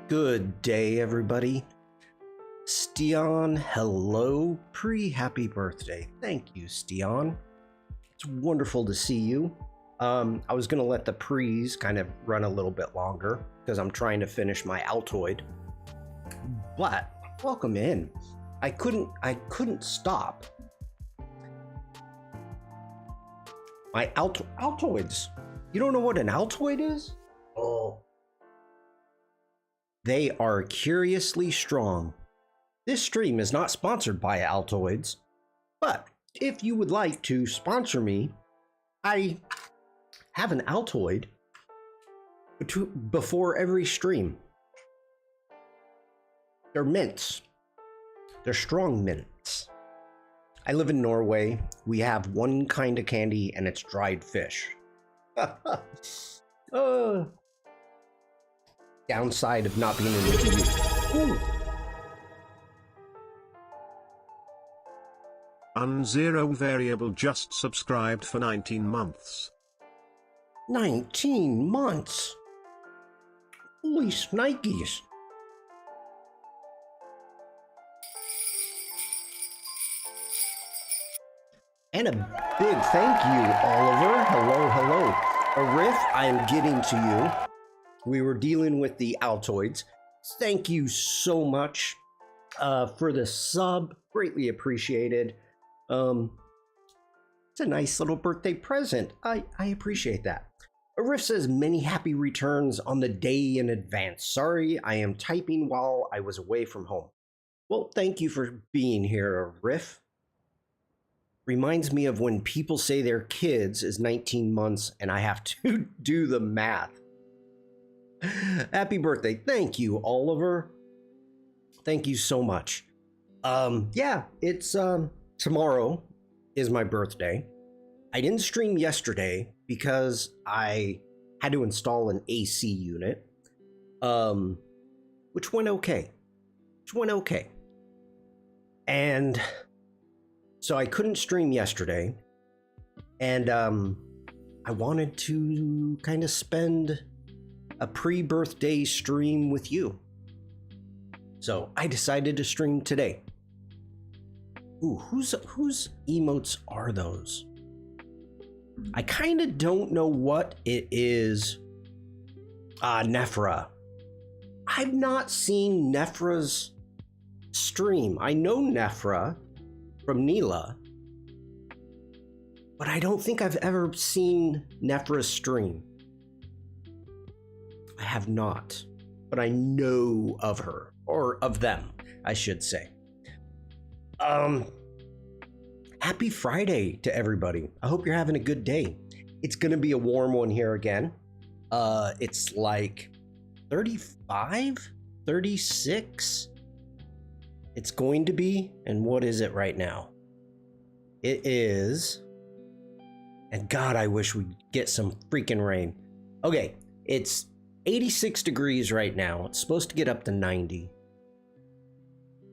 Good day, everybody. Stian, hello. Happy birthday. Thank you, Stian. It's wonderful to see you. I was going to let the pre's kind of run a little bit longer because I'm trying to finish my Altoid. But welcome in. I couldn't stop. My Altoids. You don't know what an Altoid is? Oh. They are curiously strong. This stream is not sponsored by Altoids, but if you would like to sponsor me, I have an Altoid before every stream. They're mints. They're strong mints. I live in Norway. We have one kind of candy, and it's dried fish. Downside of not being in the TV. Unzero variable just subscribed for 19 months. 19 months? Holy snikes. And a big thank you, Oliver. Hello. Arif, I am getting to you. We were dealing with the Altoids. Thank you so much for the sub. Greatly appreciated. It's a nice little birthday present. I appreciate that. Arif says many happy returns on the day in advance. Sorry, I am typing while I was away from home. Well, thank you for being here, Arif. Reminds me of when people say their kids is 19 months and I have to do the math. Happy birthday. Thank you, Oliver. Thank you so much. Yeah, it's tomorrow is my birthday. I didn't stream yesterday because I had to install an AC unit. Which went okay. And so I couldn't stream yesterday. And I wanted to kind of spend a pre-birthday stream with you. So I decided to stream today. Ooh, whose emotes are those? I kind of don't know what it is. Nefra. I've not seen Nefra's stream. I know Nefra from Neela, but I don't think I've ever seen Nefra's stream. I have not, but I know of her, or of them, I should say. Happy Friday to everybody. I hope you're having a good day. It's gonna be a warm one here again. It's like 35, 36. It's going to be, and what is it right now? It is, and God, I wish we'd get some freaking rain. Okay, it's 86 degrees right now. It's supposed to get up to 90.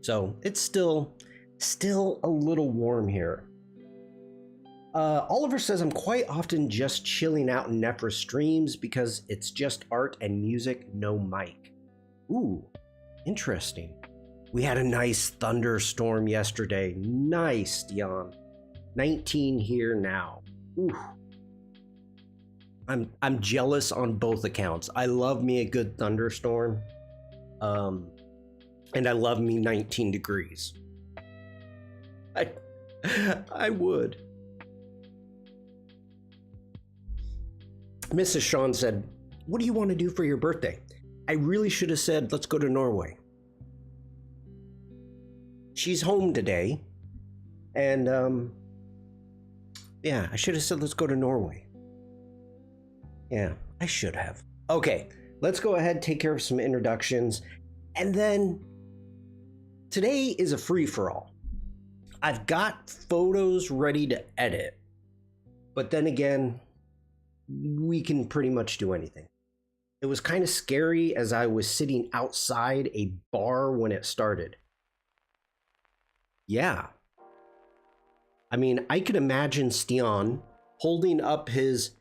So it's still a little warm here. Oliver says I'm quite often just chilling out in Nefra streams because it's just art and music, no mic. Ooh, interesting. We had a nice thunderstorm yesterday. Nice, Dion. 19 here now. Ooh. I'm jealous on both accounts. I love me a good thunderstorm. And I love me 19 degrees. I would. Mrs. Shawn said, "What do you want to do for your birthday?" I really should have said, "Let's go to Norway." She's home today. And yeah, I should have said, "Let's go to Norway." Yeah, I should have. Okay, let's go ahead, take care of some introductions. And then today is a free-for-all. I've got photos ready to edit, but then again, we can pretty much do anything. It was kind of scary as I was sitting outside a bar when it started. Yeah. I mean, I could imagine Stian holding up his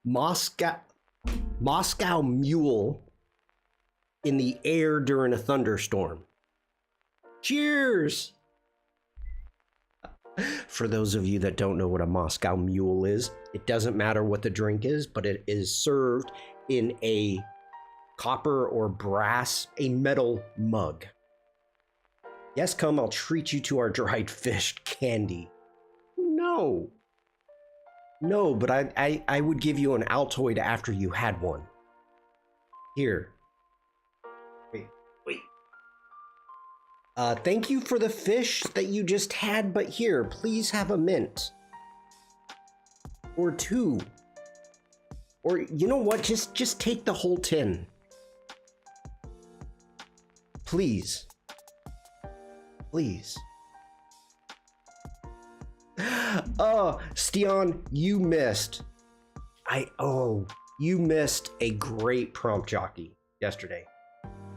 Moscow Moscow Mule in the air during a thunderstorm. Cheers! For those of you that don't know what a Moscow Mule is, it doesn't matter what the drink is, but it is served in a copper or brass, a metal mug. Yes, come, I'll treat you to our dried fish candy. No. No, but I would give you an Altoid after you had one. Here. Wait. Thank you for the fish that you just had, but here, please have a mint. Or two. Or, you know what, just take the whole tin. Please. Please. Oh, Stian, you missed. You missed a great prompt jockey yesterday.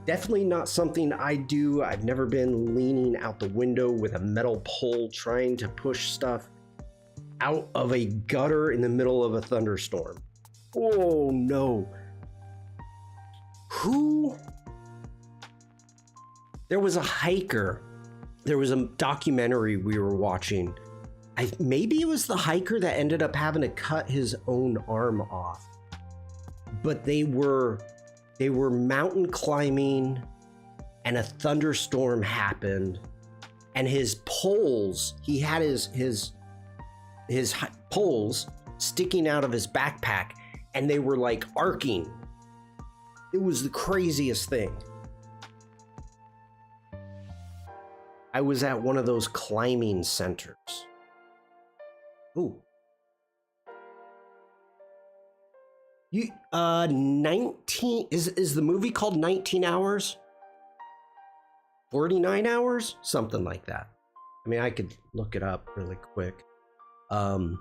Definitely not something I do. I've never been leaning out the window with a metal pole trying to push stuff out of a gutter in the middle of a thunderstorm. Oh no. There was a hiker. There was a documentary we were watching. Maybe it was the hiker that ended up having to cut his own arm off. But they were mountain climbing and a thunderstorm happened, and his poles, he had his poles sticking out of his backpack, and they were like arcing. It was the craziest thing. I was at one of those climbing centers. Ooh. 19 is the movie called 19 Hours? 49 hours? Something like that. I mean, I could look it up really quick. The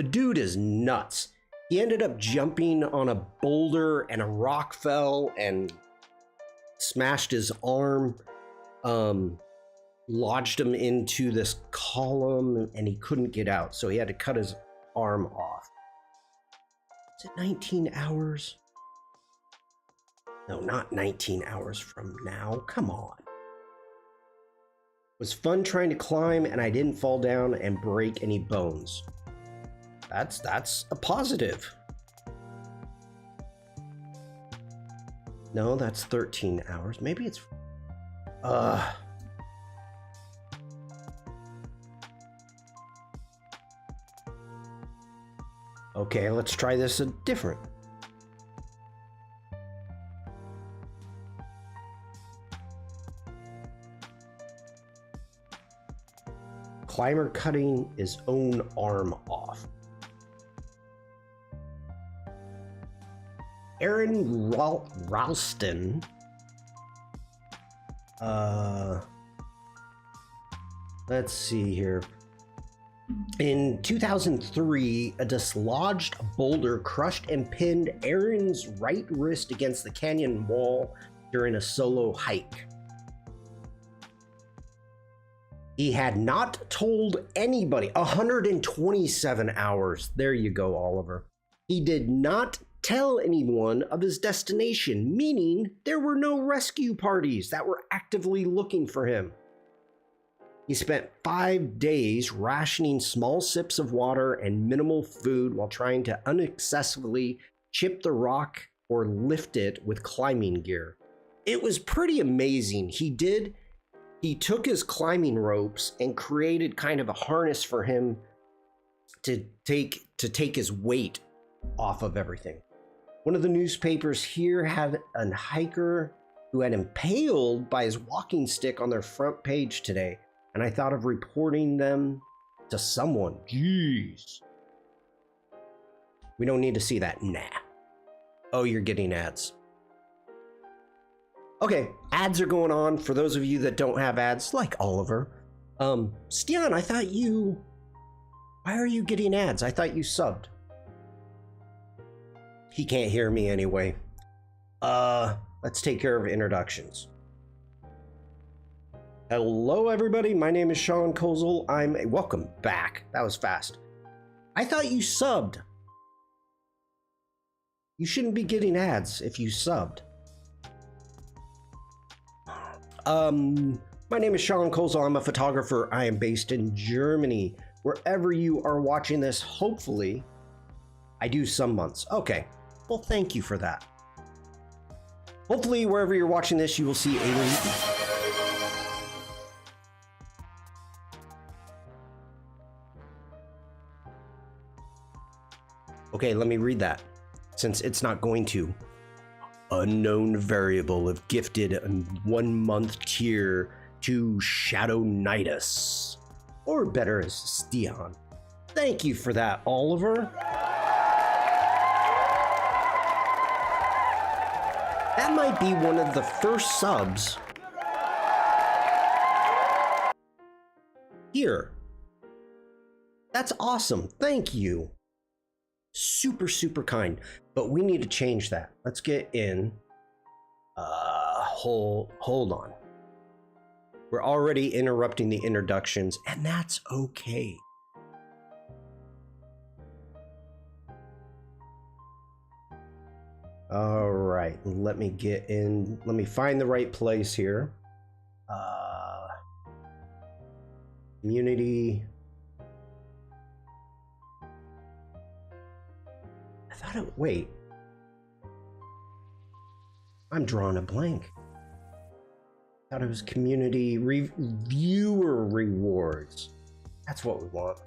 dude is nuts. He ended up jumping on a boulder and a rock fell and smashed his arm. Lodged him into this column and he couldn't get out, so he had to cut his arm off. Is it 19 hours? No, not 19 hours from now. Come on. It was fun trying to climb and I didn't fall down and break any bones. That's a positive. No, that's 13 hours. Maybe it's okay, let's try this a different. Climber cutting his own arm off. Aaron Ralston. Let's see here. In 2003, a dislodged boulder crushed and pinned Aaron's right wrist against the canyon wall during a solo hike. He had not told anybody. 127 hours. There you go, Oliver. He did not tell anyone of his destination, meaning there were no rescue parties that were actively looking for him. He spent 5 days rationing small sips of water and minimal food while trying to unsuccessfully chip the rock or lift it with climbing gear. It was pretty amazing. He took his climbing ropes and created kind of a harness for him to take his weight off of everything. One of the newspapers here had a hiker who had impaled by his walking stick on their front page today, and I thought of reporting them to someone. Jeez. We don't need to see that. Nah. Oh, you're getting ads. Okay, ads are going on for those of you that don't have ads, like Oliver. Stian, I thought you... Why are you getting ads? I thought you subbed. He can't hear me anyway. Let's take care of introductions. Hello, everybody. My name is Shawn Kozel. Welcome back. That was fast. I thought you subbed. You shouldn't be getting ads if you subbed. My name is Shawn Kozel. I'm a photographer. I am based in Germany. Wherever you are watching this, hopefully, I do some months. Okay, well, thank you for that. Hopefully, wherever you're watching this, you will see a link. Okay, let me read that, since it's not going to. Unknown variable of gifted 1 month tier to Shadow Nidus, or better as Steon. Thank you for that, Oliver. That might be one of the first subs here. That's awesome. Thank you. Super, super kind. But we need to change that. Let's get in. Hold on. We're already interrupting the introductions, and that's okay. All right, let me get in. Let me find the right place here. Community. I thought it, wait. I'm drawing a blank. I thought it was community viewer rewards. That's what we want.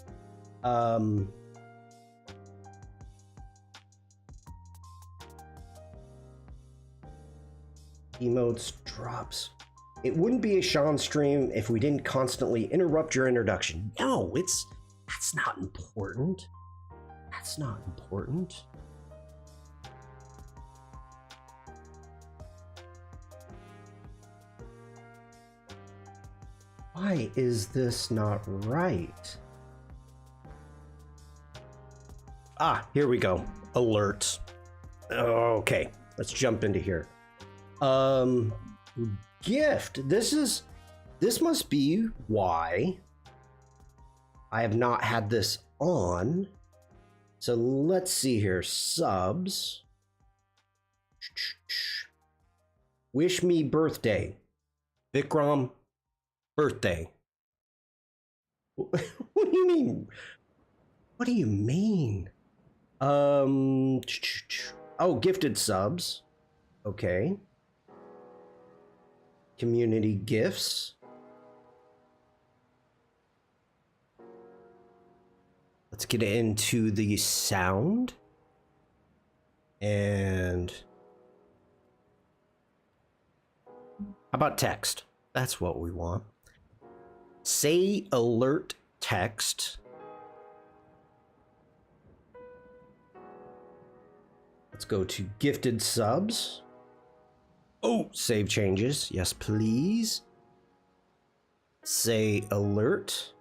Emotes, drops. It wouldn't be a Shawn stream if we didn't constantly interrupt your introduction. No, that's not important. That's not important. Why is this not right? Ah, here we go. Alerts. Okay, let's jump into here. Gift. This must be why I have not had this on. So let's see here. Subs. Wish me birthday. Vikram birthday. What do you mean? What do you mean? Oh, gifted subs. Okay. Community gifts. Let's get into the sound. And how about text? That's what we want. Say alert text. Let's go to gifted subs. Oh, save changes. Yes, please. Say alert.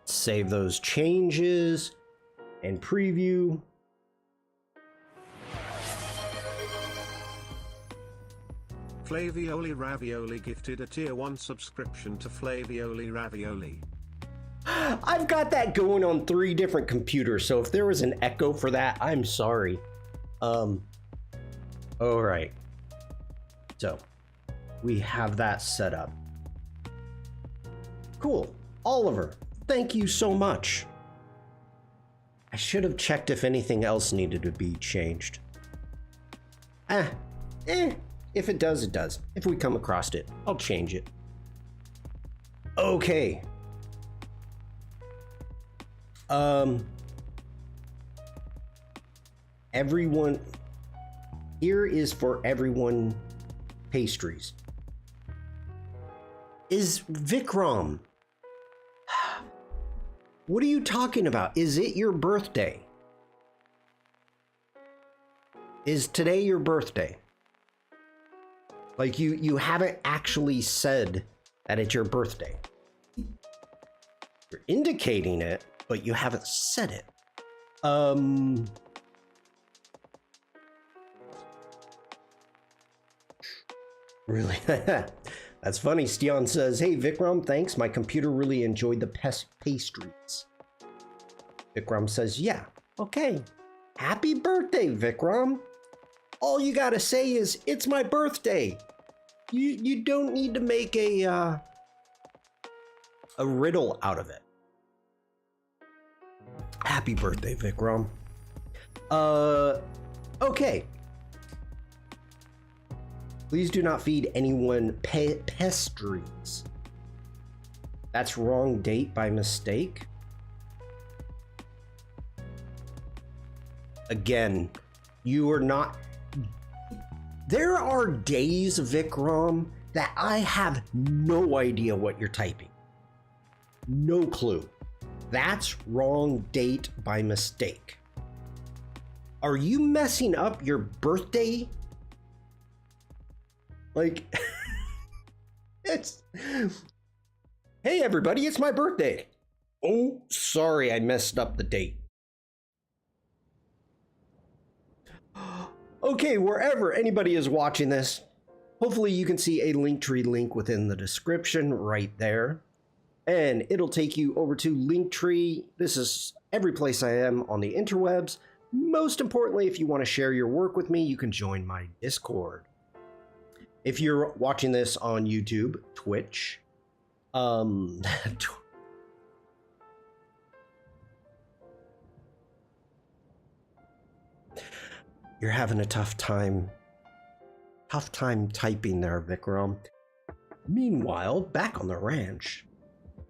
Save those changes and preview. Flavioli Ravioli gifted a tier 1 subscription to Flavioli Ravioli. I've got that going on 3 different computers, so if there was an echo for that, I'm sorry. All right. So, we have that set up. Cool. Oliver, thank you so much. I should have checked if anything else needed to be changed. If it does, it does. If we come across it, I'll change it. Okay. Everyone, here is for everyone pastries. Is Vikram? What are you talking about? Is it your birthday? Is today your birthday? Like you haven't actually said that it's your birthday. You're indicating it, but you haven't said it. Really? That's funny. Stian says, hey, Vikram, thanks. My computer really enjoyed the pastries. Vikram says, yeah, okay. Happy birthday, Vikram. All you gotta say is, it's my birthday. You don't need to make a riddle out of it. Happy birthday, Vikram. Okay. Please do not feed anyone pastries. That's wrong date by mistake. Again, you are not... There are days, Vikram, that I have no idea what you're typing. No clue. That's wrong date by mistake. Are you messing up your birthday? Like, it's... Hey everybody, it's my birthday. Oh, sorry, I messed up the date. Okay, wherever anybody is watching this, hopefully you can see a Linktree link within the description right there. And it'll take you over to Linktree. This is every place I am on the interwebs. Most importantly, if you want to share your work with me, you can join my Discord. If you're watching this on YouTube, Twitch, you're having a tough time typing there, Vikram. Meanwhile, back on the ranch.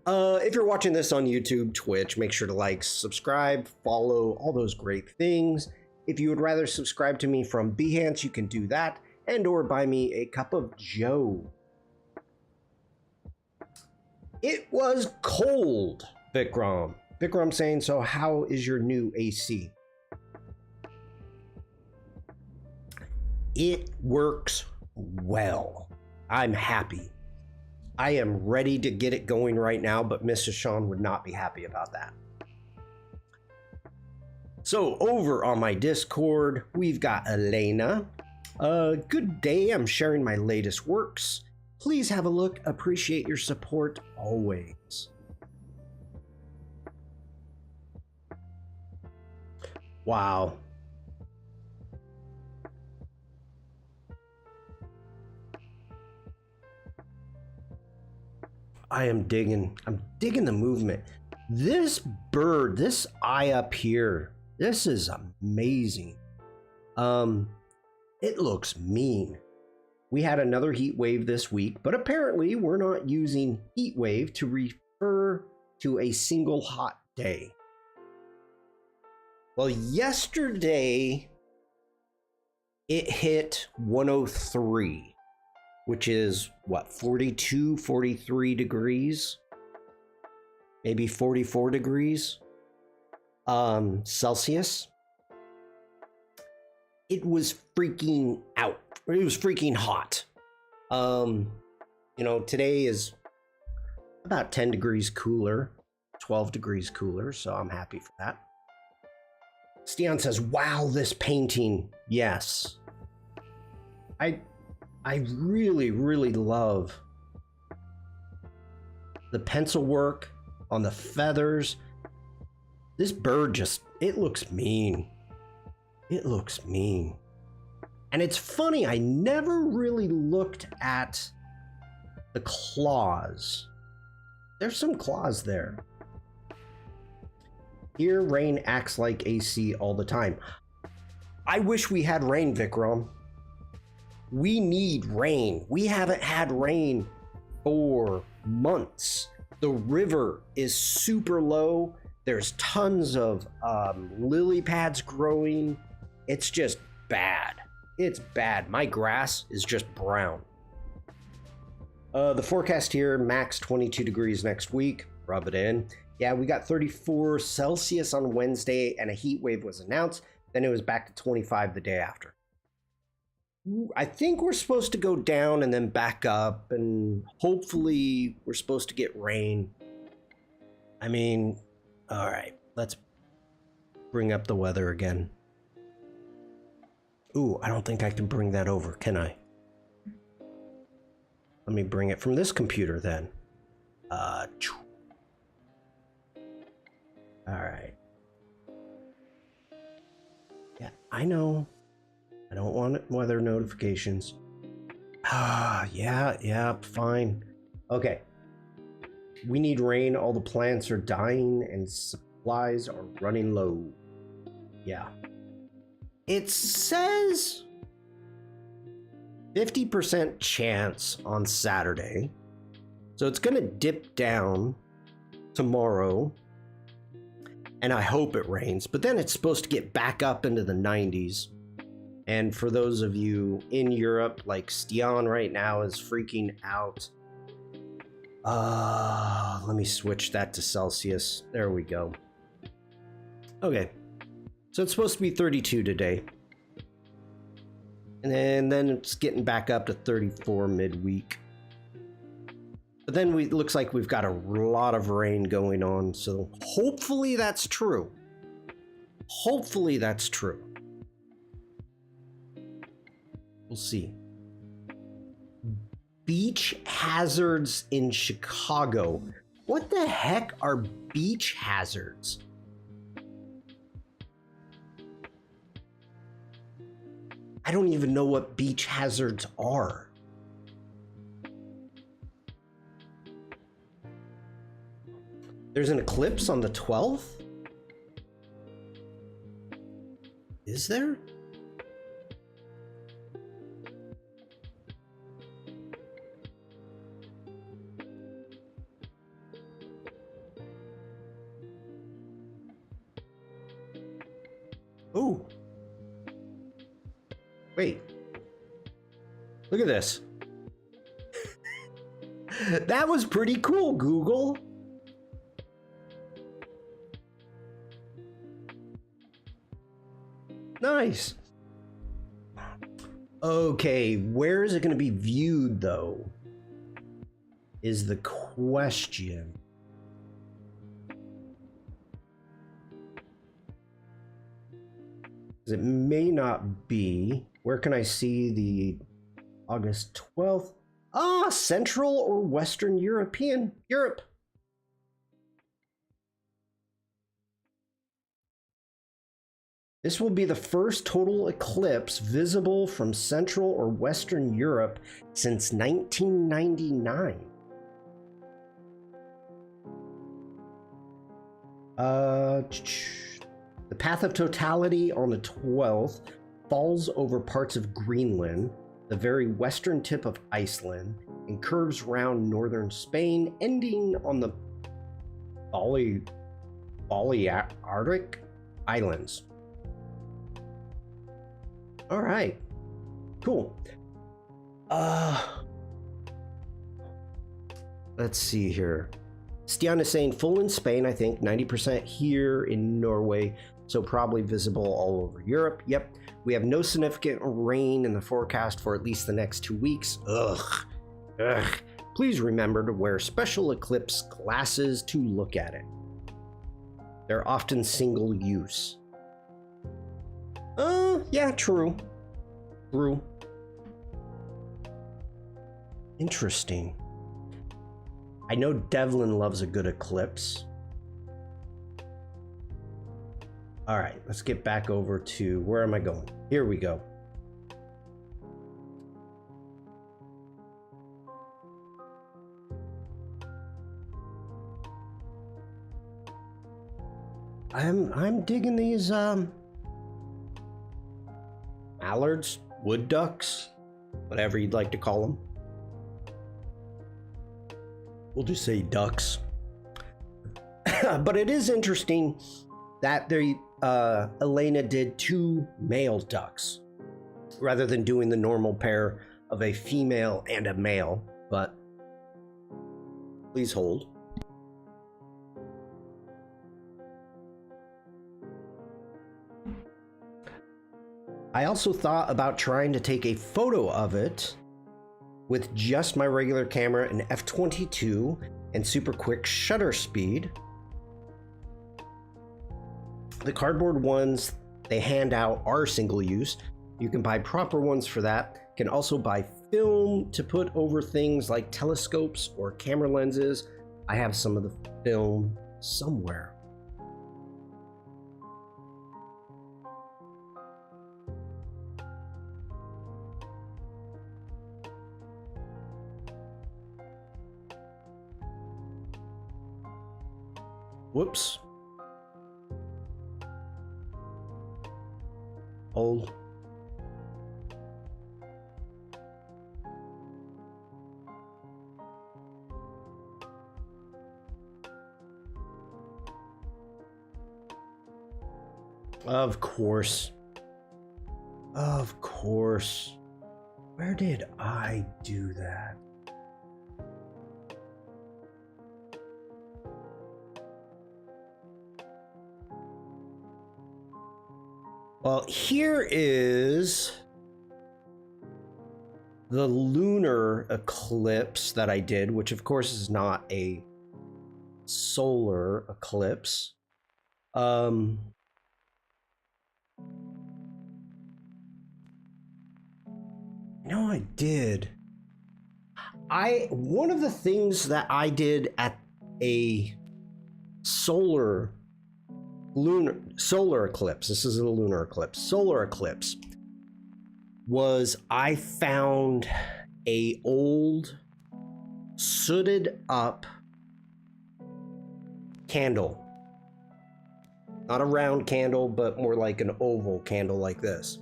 If you're watching this on YouTube, Twitch, make sure to like, subscribe, follow, all those great things. If you would rather subscribe to me from Behance, you can do that, and or buy me a cup of Joe. It was cold, Vikram. Vikram saying, so how is your new AC? It works well. I'm happy. I am ready to get it going right now, but Mrs. Shawn would not be happy about that. So over on my Discord, we've got Elena. Good day, I'm sharing my latest works. Please have a look, appreciate your support always. Wow. I'm digging the movement. This bird, this eye up here, this is amazing. It looks mean. We had another heat wave this week, but apparently we're not using heat wave to refer to a single hot day. Well, yesterday it hit 103. Which is, what, 42, 43 degrees? Maybe 44 degrees Celsius. It was freaking out. It was freaking hot. You know, today is about 10 degrees cooler, 12 degrees cooler, so I'm happy for that. Stian says, wow, this painting. Yes. I really, really love the pencil work on the feathers. This bird just, it looks mean. It looks mean. And it's funny, I never really looked at the claws. There's some claws there. Here, rain acts like AC all the time. I wish we had rain, Vikram. We need rain. We haven't had rain for months. The river is super low. There's tons of lily pads growing. It's just bad. It's bad. My grass is just brown. The forecast here, max 22 degrees next week. Rub it in. Yeah, we got 34 Celsius on Wednesday and a heat wave was announced. Then it was back to 25 the day after. I think we're supposed to go down and then back up, and hopefully we're supposed to get rain. I mean, all right, let's bring up the weather again. Ooh, I don't think I can bring that over, can I? Let me bring it from this computer then. All right. Yeah, I know. I don't want weather notifications. Yeah, fine. Okay. We need rain. All the plants are dying and supplies are running low. Yeah. It says 50% chance on Saturday. So it's going to dip down tomorrow. And I hope it rains. But then it's supposed to get back up into the 90s. And for those of you in Europe, like Shawn right now is freaking out. Let me switch that to Celsius. There we go. Okay. So it's supposed to be 32 today. And then it's getting back up to 34 midweek. But then it looks like we've got a lot of rain going on. So hopefully that's true. Hopefully that's true. We'll see. Beach hazards in Chicago. What the heck are beach hazards? I don't even know what beach hazards are. There's an eclipse on the 12th? Is there? Oh. Wait. Look at this. That was pretty cool, Google. Nice. Okay, where is it going to be viewed, though? Is the question. It may not be. Where can I see the August 12th? Central or Western Europe. This will be the first total eclipse visible from Central or Western Europe since 1999. The path of totality on the 12th falls over parts of Greenland, the very western tip of Iceland, and curves round northern Spain, ending on the Balearic Islands. All right, cool. Let's see here. Stian is saying full in Spain, I think, 90% here in Norway, so probably visible all over Europe. Yep, we have no significant rain in the forecast for at least the next 2 weeks. Ugh. Please remember to wear special eclipse glasses to look at it. They're often single use. Yeah, true. Interesting. I know Devlin loves a good eclipse. All right, let's get back over to, where am I going? Here we go. I'm digging these mallards, wood ducks, whatever you'd like to call them. We'll just say ducks. But it is interesting that Elena did 2 male ducks rather than doing the normal pair of a female and a male. But please hold. I also thought about trying to take a photo of it with just my regular camera and f/22 and super quick shutter speed. The cardboard ones they hand out are single use. You can buy proper ones for that. Can also buy film to put over things like telescopes or camera lenses. I have some of the film somewhere. Whoops. Hold. Of course. Of course. Where did I do that? Well, here is the lunar eclipse that I did, which of course is not a solar eclipse. No, I did. One of the things that I did at a solar eclipse, this is a lunar eclipse, solar eclipse, was I found a old sooted up candle. Not a round candle, but more like an oval candle like this.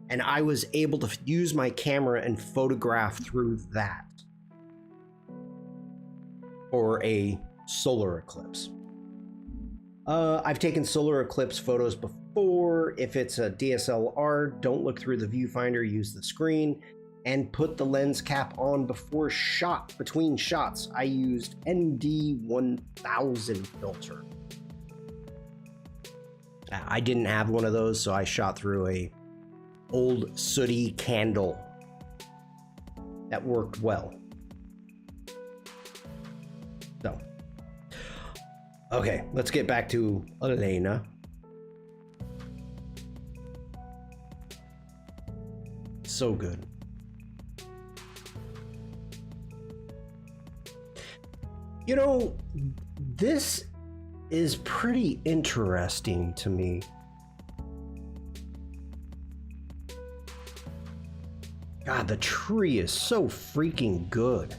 And I was able to use my camera and photograph through that for a solar eclipse. I've taken solar eclipse photos before. If it's a DSLR, don't look through the viewfinder, use the screen, and put the lens cap on between shots. I used ND1000 filter. I didn't have one of those, so I shot through a old sooty candle that worked well. So, okay, let's get back to Elena. So good. You know, this is pretty interesting to me. God, the tree is so freaking good.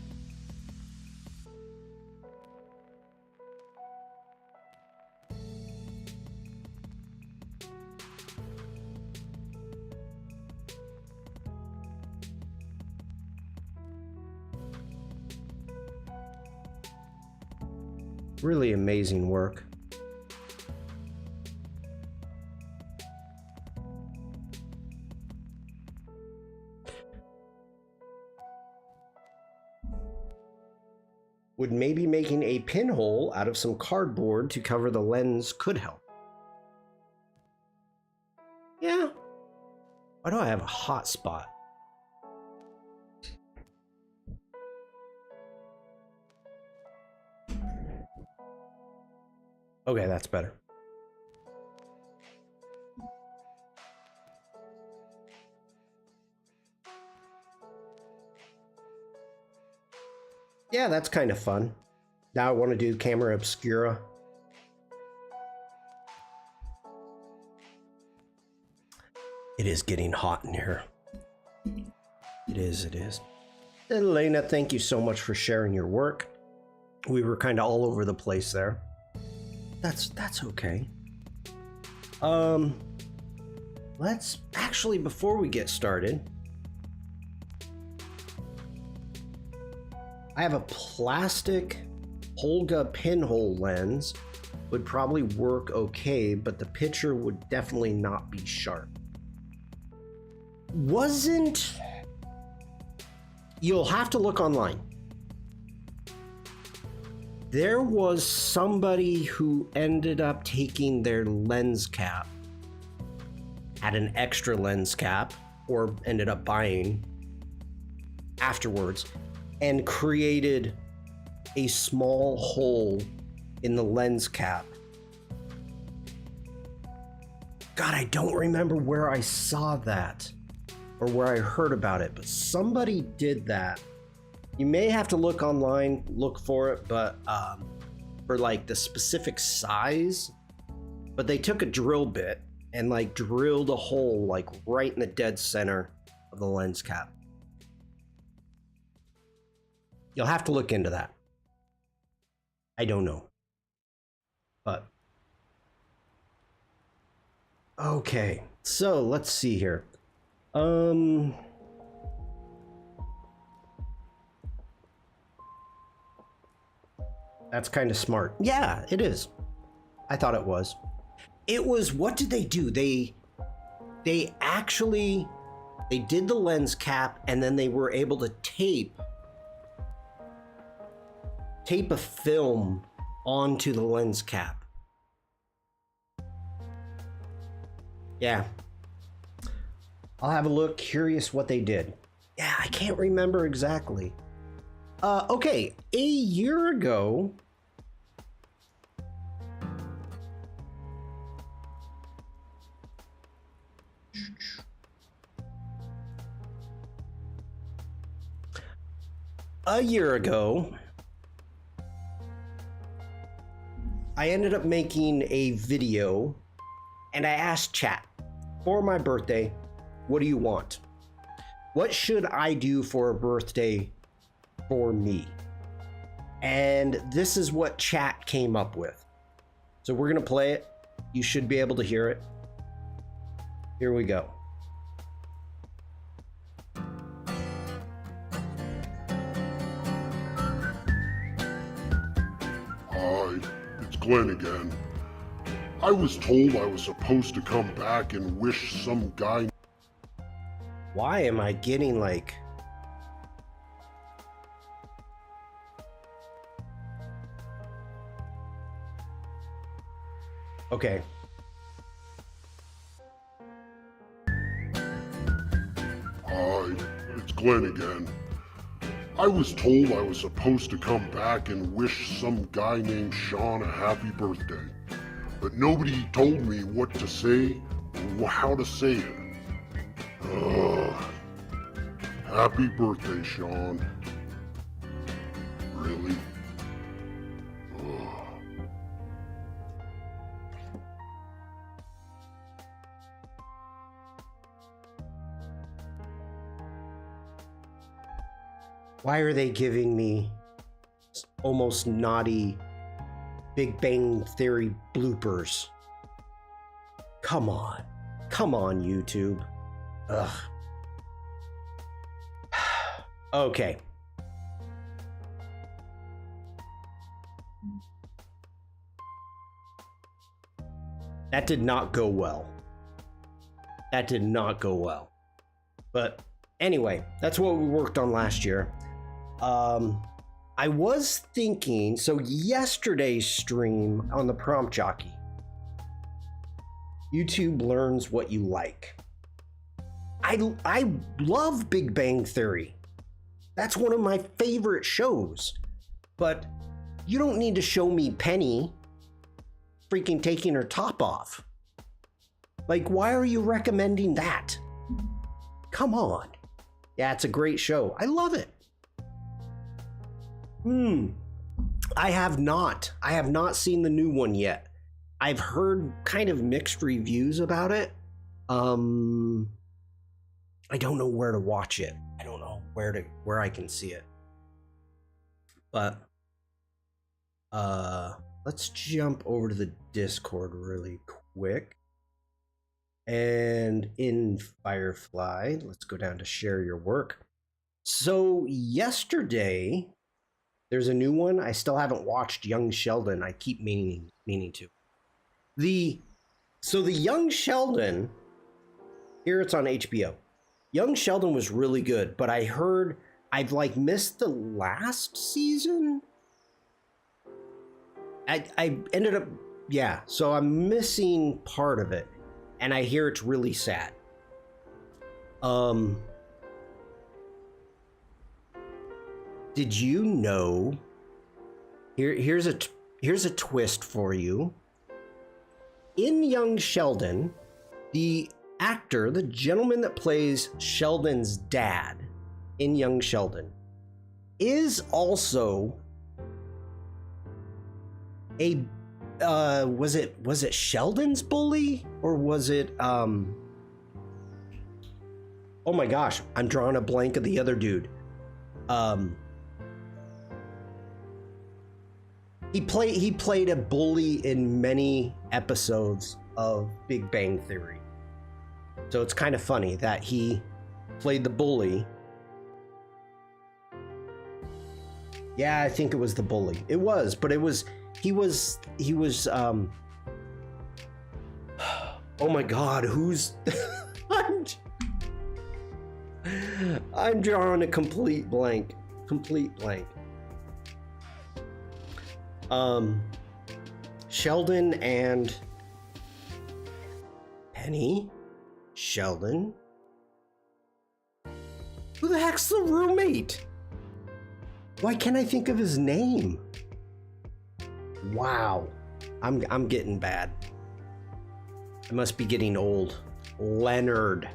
Really amazing work. Would maybe making a pinhole out of some cardboard to cover the lens could help. Yeah. Why do I have a hot spot? Okay, that's better. Yeah, that's kind of fun. Now I want to do camera obscura. It is getting hot in here. It is. Elena, thank you so much for sharing your work. We were kind of all over the place there. That's okay. Let's actually, before we get started, I have a plastic Holga pinhole lens. Would probably work okay, but the picture would definitely not be sharp. You'll have to look online. There was somebody who ended up taking their lens cap, had an extra lens cap, or ended up buying afterwards, and created a small hole in the lens cap. God, I don't remember where I saw that. or where I heard about it, but somebody did that. You may have to look online, look for it, but for like the specific size, but they took a drill bit and like drilled a hole like right in the dead center of the lens cap. You'll have to look into that. I don't know. But okay, so let's see here. That's kind of smart. Yeah, it is. I thought it was. It was, what did they do? They actually, they did the lens cap and then they were able to tape a film onto the lens cap. Yeah. I'll have a look, curious what they did. Yeah, I can't remember exactly. Okay, a year ago, I ended up making a video and I asked chat, for my birthday, what do you want? What should I do for a birthday for me? And this is what chat came up with. So we're gonna play it. You should be able to hear it. Here we go. Hi, it's Glenn again. I was told I was supposed to come back and wish some guy. Why am I getting like... Okay. Hi, it's Glenn again. I was told I was supposed to come back and wish some guy named Shawn a happy birthday. But nobody told me what to say or how to say it. Happy birthday, Shawn. Really? Why are they giving me almost naughty Big Bang Theory bloopers? Come on. Come on, YouTube. Ugh. Okay. That did not go well. That did not go well. But anyway, that's what we worked on last year. I was thinking, so yesterday's stream on the Prompt Jockey, YouTube learns what you like. I love Big Bang Theory. That's one of my favorite shows. But you don't need to show me Penny freaking taking her top off. Like, why are you recommending that? Come on. Yeah, it's a great show. I love it. I have not seen the new one yet. I've heard kind of mixed reviews about it. I don't know where to watch it. I don't know where I can see it. But let's jump over to the Discord really quick. And in Firefly, let's go down to share your work. So yesterday, there's a new one. I still haven't watched Young Sheldon. I keep meaning to. So the Young Sheldon, here it's on HBO. Young Sheldon was really good, but I heard I've like missed the last season. I ended up, yeah, so I'm missing part of it, and I hear it's really sad. Did you know? Here's a twist for you. In Young Sheldon, the actor, the gentleman that plays Sheldon's dad in Young Sheldon, is also a was it Sheldon's bully, or was it oh my gosh, I'm drawing a blank of the other dude. He played a bully in many episodes of Big Bang Theory. So it's kind of funny that he played the bully. Yeah, I think it was the bully. It was, but it was he was oh my god, who's I'm drawing a complete blank. Sheldon and Penny. Sheldon. Who the heck's the roommate? Why can't I think of his name? Wow. I'm getting bad. I must be getting old. Leonard.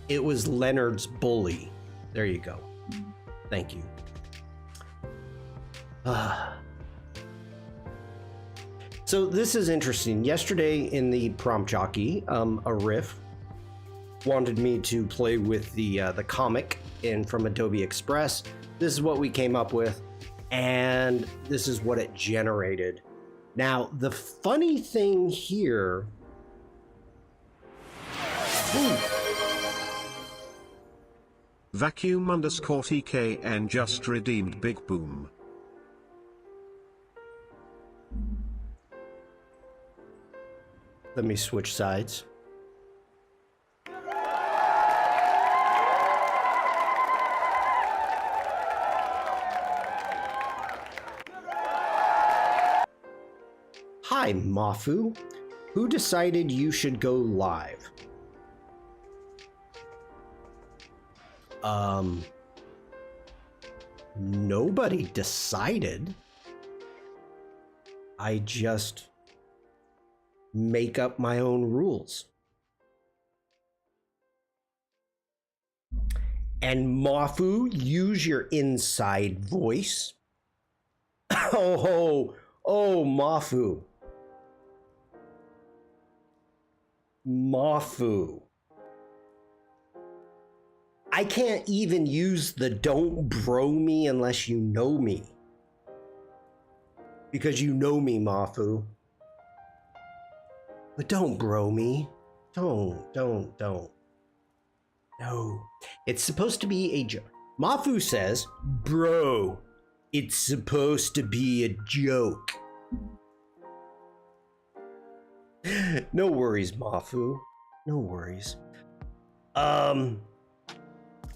It was Leonard's bully. There you go. Thank you. So this is interesting. Yesterday in the prompt jockey, a riff wanted me to play with the comic from Adobe Express. This is what we came up with, and this is what it generated. Now, the funny thing here. Vacuum_TKN just redeemed Big Boom. Let me switch sides. Hi, Mafu. Who decided you should go live? Nobody decided. I just make up my own rules. And Mafu, use your inside voice. Oh, Mafu. I can't even use the don't bro me unless you know me. Because you know me, Mafu. But don't bro me. Don't. No. It's supposed to be a joke. Mafu says, bro, it's supposed to be a joke. No worries, Mafu. No worries.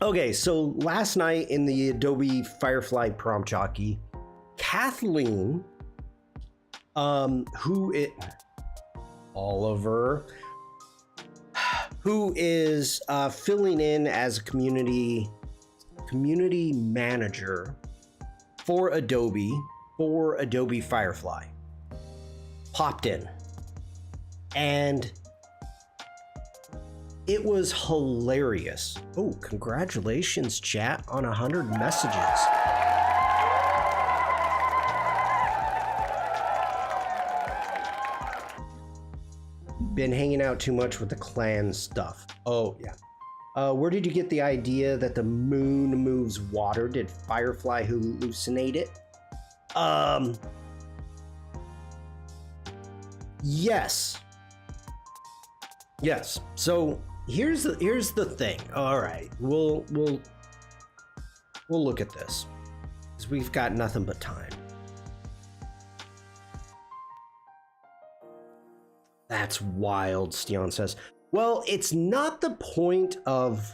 Okay, so last night in the Adobe Firefly prompt jockey, Kathleen, Oliver, who is filling in as a community manager for Adobe Firefly, popped in. And it was hilarious. Oh, congratulations, chat, on 100 messages. Been hanging out too much with the clan stuff. Oh, yeah. Where did you get the idea that the moon moves water? Did Firefly hallucinate it? Yes. So here's the thing. All right, we'll look at this, because we've got nothing but time. That's wild, Stian says. Well, it's not the point of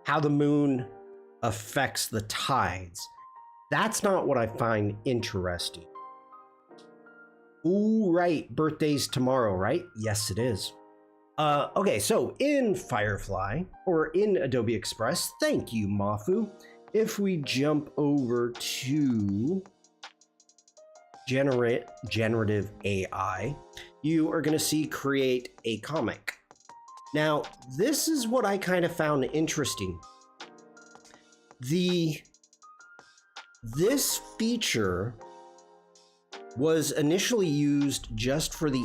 how the moon affects the tides. That's not what I find interesting. Ooh, right. Birthday's tomorrow, right? Yes, it is. Okay, so in Firefly, or in Adobe Express, thank you, Mafu. If we jump over to generative AI, you are going to see create a comic. Now, this is what I kind of found interesting. This feature was initially used just for the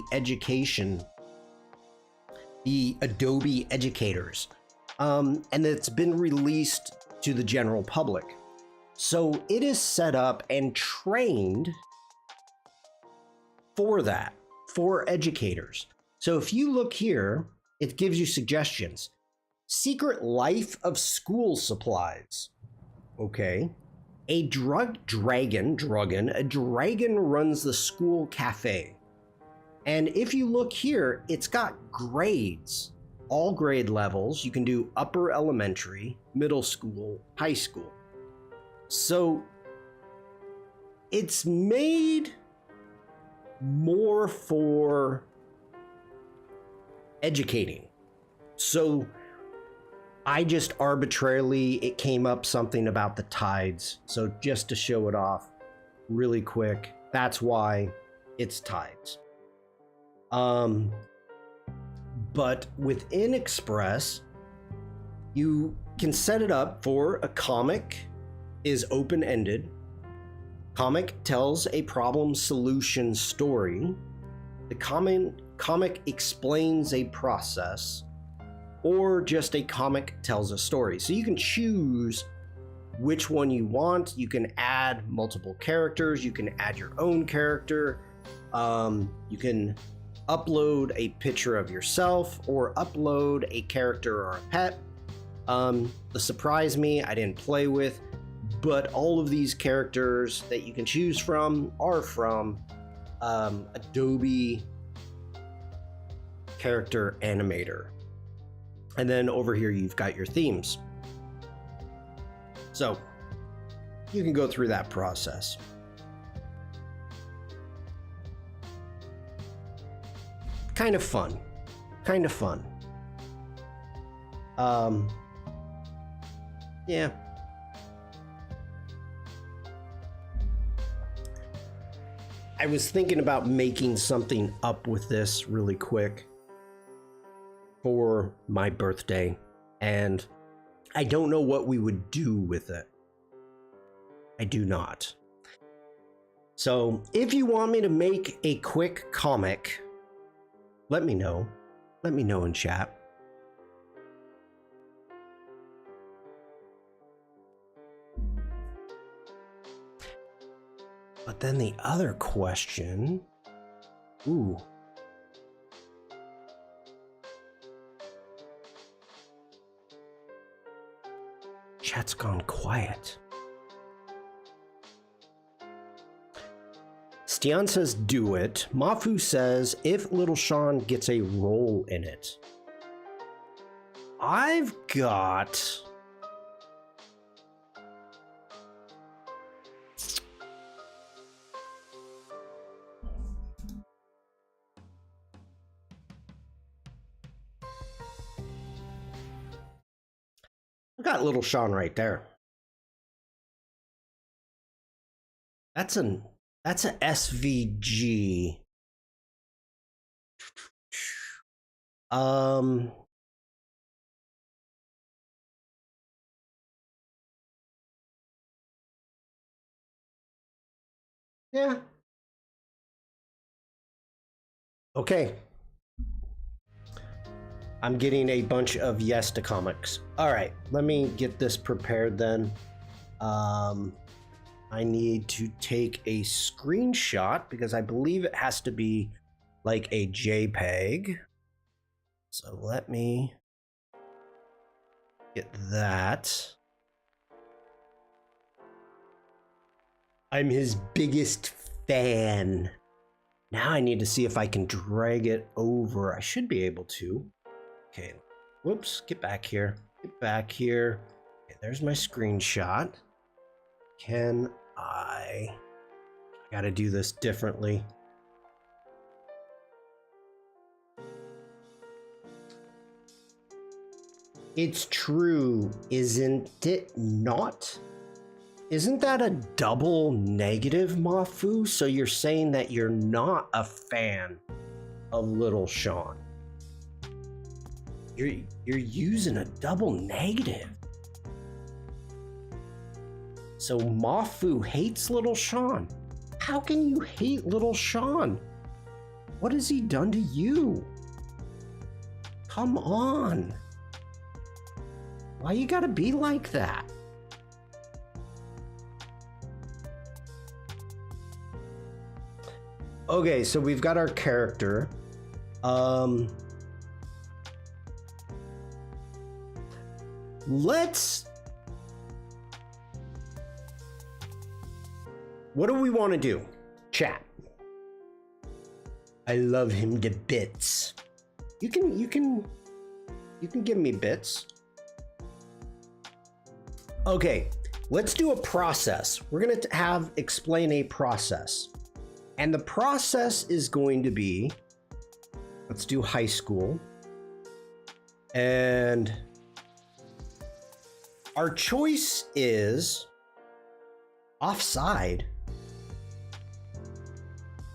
Adobe educators, and it's been released to the general public. So it is set up and trained for that, for educators. So if you look here, it gives you suggestions. Secret life of school supplies. Okay. A dragon runs the school cafe. And if you look here, it's got grades, all grade levels. You can do upper elementary, middle school, high school. So it's made more for educating. So I just arbitrarily, it came up something about the tides. So just to show it off really quick, that's why it's tides. But within Express, you can set it up for a comic is open-ended. Comic tells a problem solution story. The comic explains a process, or just a comic tells a story. So you can choose which one you want. You can add multiple characters. You can add your own character. You can upload a picture of yourself or upload a character or a pet. The Surprise Me, I didn't play with, but all of these characters that you can choose from are from Adobe Character Animator. And then over here, you've got your themes. So you can go through that process. Kind of fun. Yeah. I was thinking about making something up with this really quick for my birthday, and I don't know what we would do with it. I do not. So if you want me to make a quick comic, let me know. Let me know in chat. But then the other question, ooh. Chat's gone quiet. Stian says do it. Mafu says if Little Shawn gets a role in it. I've got... I've got Little Shawn right there. That's a SVG. Yeah. Okay. I'm getting a bunch of yes to comics. All right, let me get this prepared then. I need to take a screenshot because I believe it has to be like a JPEG. So let me get that. I'm his biggest fan. Now I need to see if I can drag it over. I should be able to. Okay, whoops, get back here. Get back here. Okay, there's my screenshot. Can I gotta do this differently. It's true, isn't it not? Isn't that a double negative, Mafu? So you're saying that you're not a fan of Little Shawn. You're using a double negative. So Mafu hates Little Shawn. How can you hate Little Shawn? What has he done to you? Come on. Why you gotta be like that? Okay, so we've got our character. What do we want to do? Chat. I love him to bits. You can give me bits. Okay, let's do a process. We're gonna explain a process. And the process is going to be, let's do high school. And our choice is offside.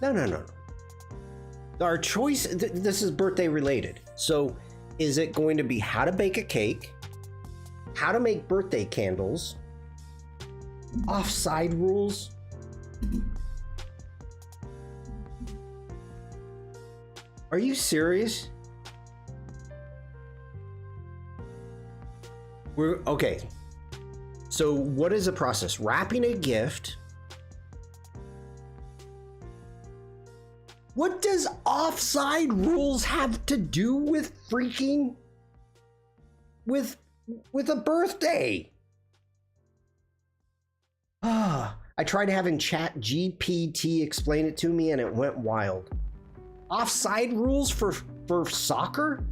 No. Our choice, this is birthday related. So is it going to be how to bake a cake, how to make birthday candles, offside rules? Are you serious? Okay. So what is the process? Wrapping a gift. What does offside rules have to do with freaking with a birthday? I tried having Chat GPT explain it to me and it went wild. Offside rules for soccer?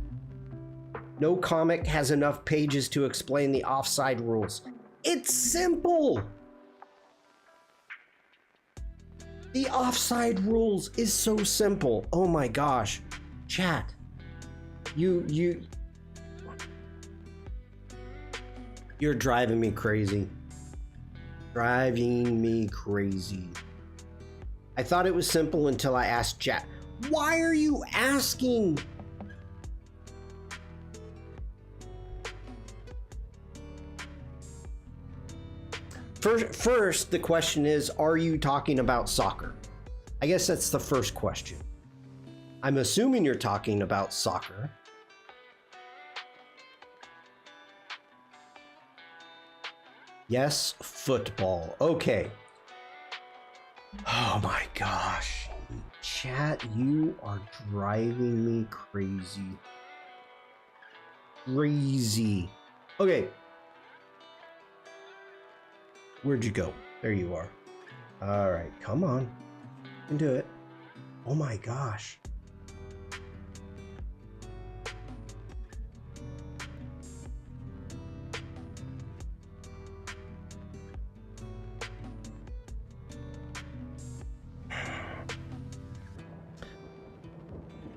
No comic has enough pages to explain the offside rules. It's simple. The offside rules is so simple. Oh my gosh. Chat. You're driving me crazy. Driving me crazy. I thought it was simple until I asked Chat. Why are you asking? First, the question is, are you talking about soccer? I guess that's the first question. I'm assuming you're talking about soccer. Yes, football. Okay. Oh my gosh. Chat, you are driving me crazy. Crazy. Okay. Where'd you go? There you are. All right, come on. You can do it. Oh my gosh.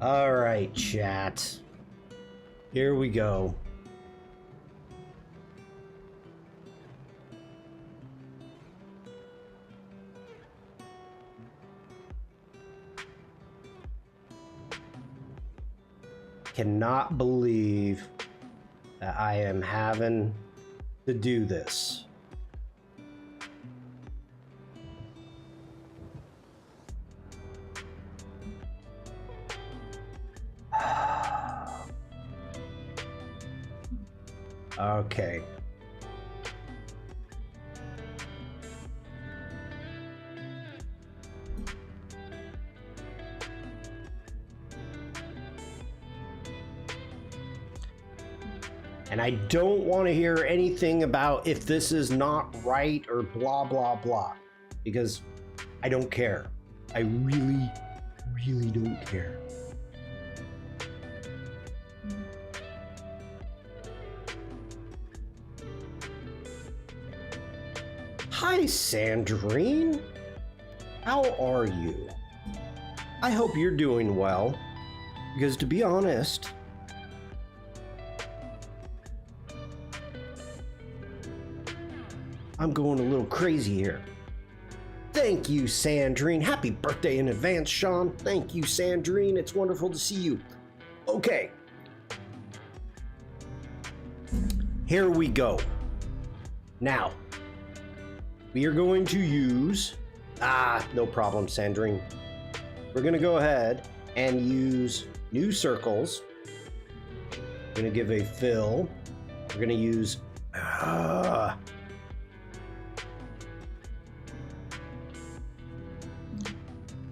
All right, chat. Here we go. Cannot believe that I am having to do this. Okay. And I don't want to hear anything about if this is not right or blah, blah, blah. Because I don't care. I really, really don't care. Hi, Sandrine. How are you? I hope you're doing well. Because to be honest, I'm going a little crazy here. Thank you, Sandrine. Happy birthday in advance, Shawn. Thank you, Sandrine. It's wonderful to see you. Okay. Here we go. Now, we are going to use... no problem, Sandrine. We're going to go ahead and use new circles. We're going to give a fill. We're going to use...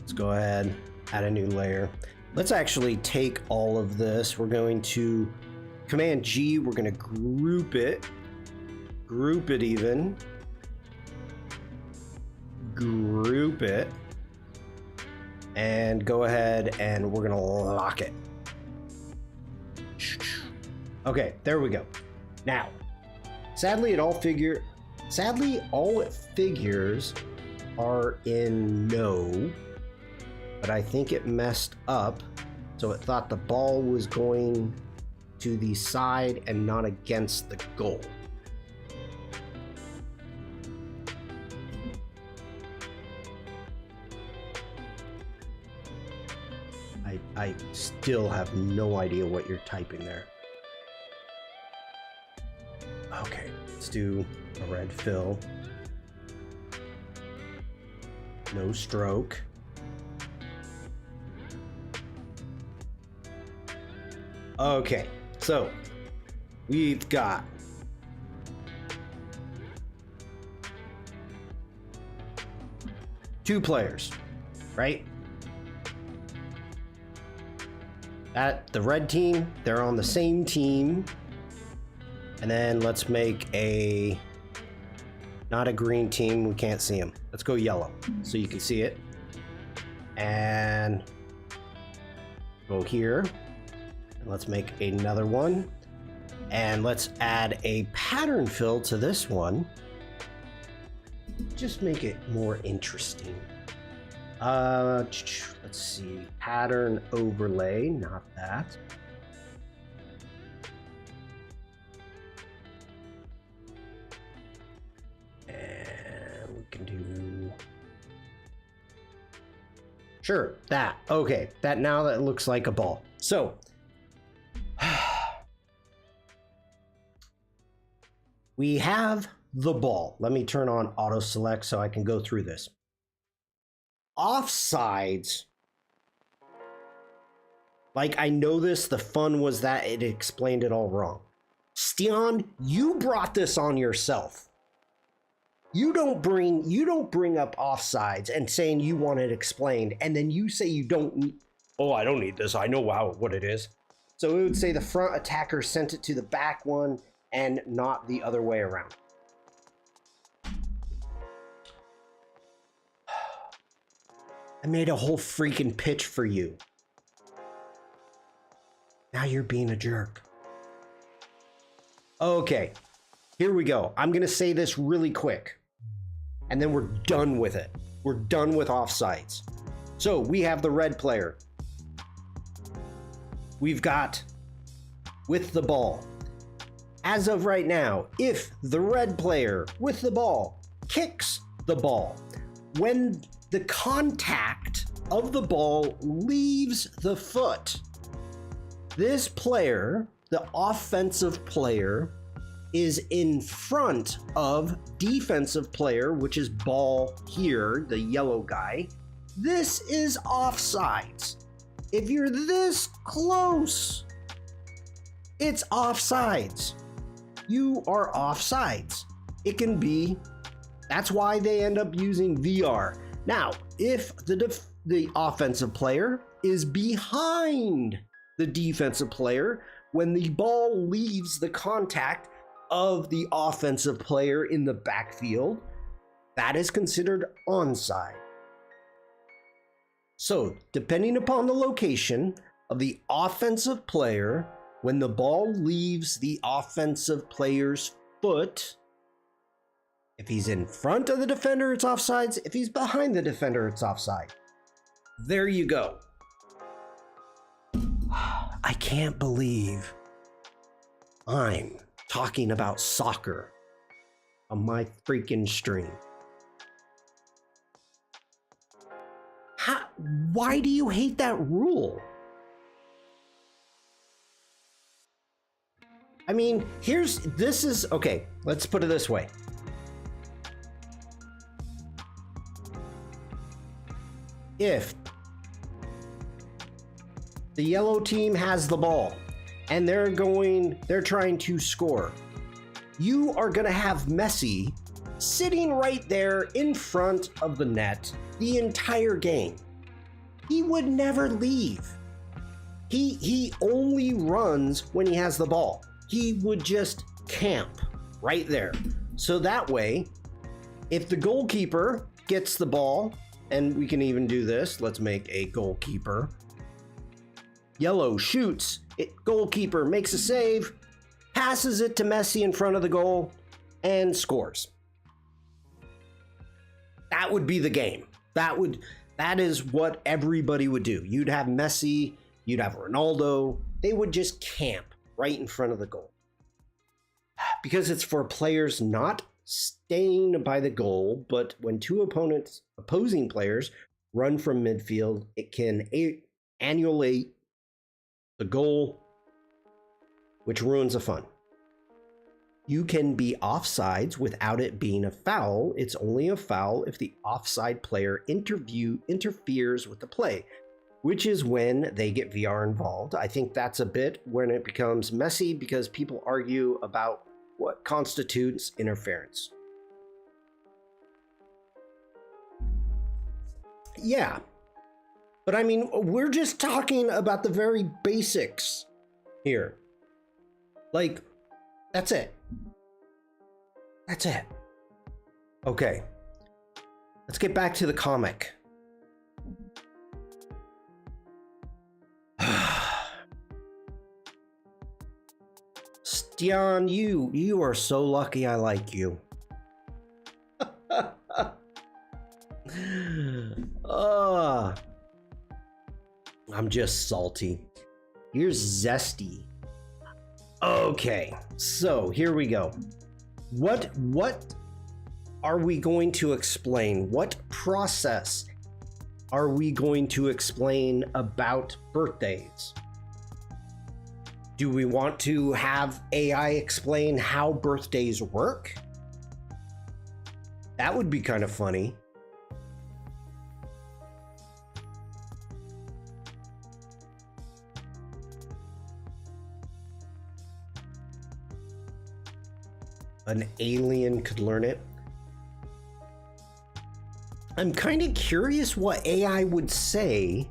Let's go ahead, add a new layer. Let's actually take all of this. We're going to Command G. We're going to group it even. Group it. And go ahead and we're going to lock it. Okay, there we go. Now, sadly all it figures are in no, but I think it messed up, so it thought the ball was going to the side and not against the goal. I still have no idea what you're typing there. Okay, let's do a red fill. No stroke. Okay, so we've got two players, right? At the red team, they're on the same team. And then let's make not a green team, we can't see them. Let's go yellow so you can see it. And go here. And let's make another one. And let's add a pattern fill to this one. Just make it more interesting. Let's see, pattern overlay, not that. And we can do, sure, that. Okay, now that looks like a ball. So, we have the ball. Let me turn on auto select so I can go through this. Offsides, like I know this, the fun was that it explained it all wrong. Shawn, you brought this on yourself. You don't bring up offsides and saying you want it explained, and then you say you don't need, oh, I don't need this, I know what it is. So it would say the front attacker sent it to the back one and not the other way around. I made a whole freaking pitch for you. Now you're being a jerk. Okay, here we go. I'm gonna say this really quick, and then we're done with it. We're done with offsides. So we have the red player. We've got with the ball. As of right now, if the red player with the ball kicks the ball, when the contact of the ball leaves the foot, this player, the offensive player, is in front of defensive player, which is ball here, the yellow guy. This is offsides. If you're this close, it's offsides. You are offsides. It can be, that's why they end up using VR. Now, if the offensive player is behind the defensive player, when the ball leaves the contact of the offensive player in the backfield, that is considered onside. So, depending upon the location of the offensive player, when the ball leaves the offensive player's foot, if he's in front of the defender, it's offsides. If he's behind the defender, it's offside. There you go. I can't believe I'm talking about soccer on my freaking stream. Why do you hate that rule? I mean, okay, let's put it this way. If the yellow team has the ball and they're trying to score, you are going to have Messi sitting right there in front of the net the entire game. He would never leave. He only runs when he has the ball. He would just camp right there. So that way, if the goalkeeper gets the ball, and we can even do this, let's make a goalkeeper. Yellow shoots, goalkeeper makes a save, passes it to Messi in front of the goal, and scores. That would be the game. That is what everybody would do. You'd have Messi, you'd have Ronaldo, they would just camp right in front of the goal. Because it's for players not staying by the goal, but when two opposing players run from midfield, it can annulate the goal, which ruins the fun. You can be offsides without it being a foul. It's only a foul if the offside player interferes with the play, which is when they get VR involved. I think that's a bit when it becomes messy because people argue about what constitutes interference. Yeah, but I mean, we're just talking about the very basics here. Like, that's it. That's it. Okay, let's get back to the comic. Shawn, you are so lucky I like you. I'm just salty. You're zesty. Okay, so here we go. What are we going to explain? What process are we going to explain about birthdays? Do we want to have AI explain how birthdays work? That would be kind of funny. An alien could learn it. I'm kind of curious what AI would say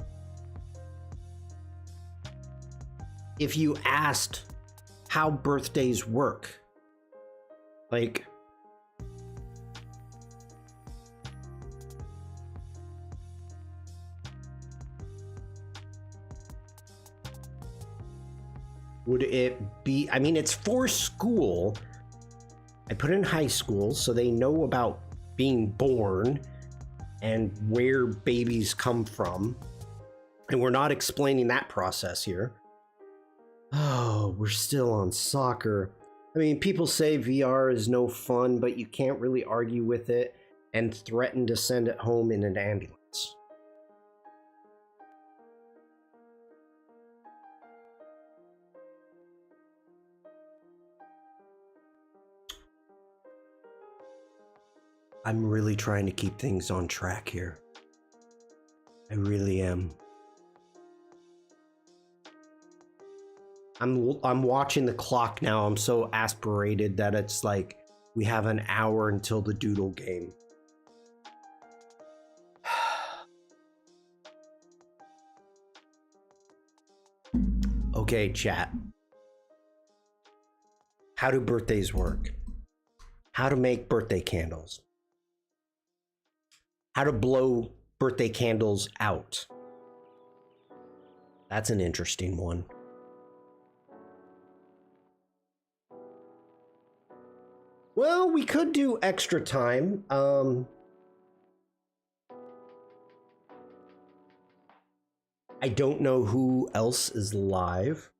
if you asked how birthdays work. Like, would it be, I mean, it's for school. I put in high school so they know about being born and where babies come from. And we're not explaining that process here. Oh, we're still on soccer. I mean, people say VR is no fun, but you can't really argue with it and threaten to send it home in an ambulance. I'm really trying to keep things on track here. I really am. I'm watching the clock now. I'm so aspirated that it's like we have an hour until the doodle game. Okay, chat. How do birthdays work? How to make birthday candles? How to blow birthday candles out? That's an interesting one. Well, we could do extra time. I don't know who else is live.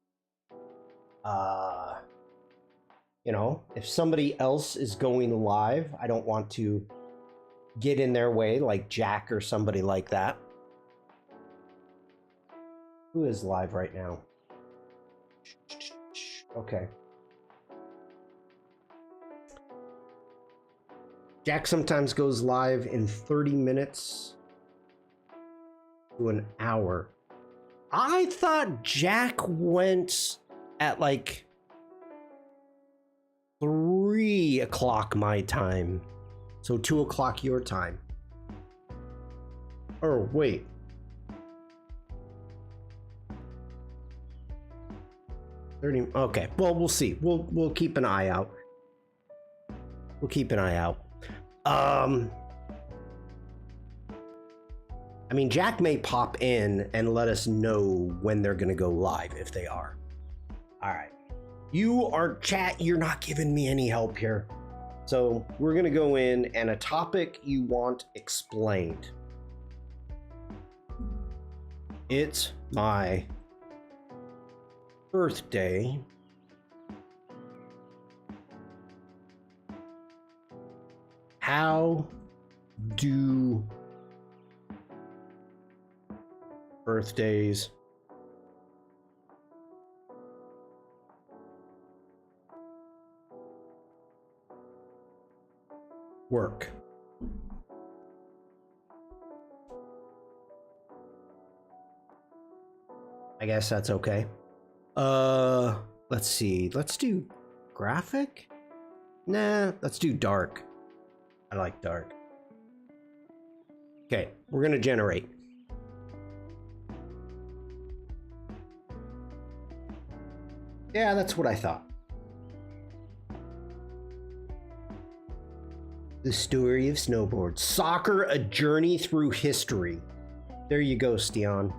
You know, if somebody else is going live, I don't want to get in their way, like Jack or somebody like that. Who is live right now? Okay. Jack sometimes goes live in 30 minutes to an hour. I thought Jack went at like 3 o'clock my time. So 2 o'clock your time. Oh, wait. Okay, well, we'll see. We'll keep an eye out. We'll keep an eye out. I mean, Jack may pop in and let us know when they're gonna go live if they are. All right. You are chat, you're not giving me any help here. So we're gonna go in and a topic you want explained. It's my birthday. How do birthdays work? I guess that's okay. Let's see. Let's do graphic? Nah, let's do dark. I like dark. Okay, we're gonna generate. Yeah, that's what I thought. The story of snowboards. Soccer, a journey through history. There you go, Stian.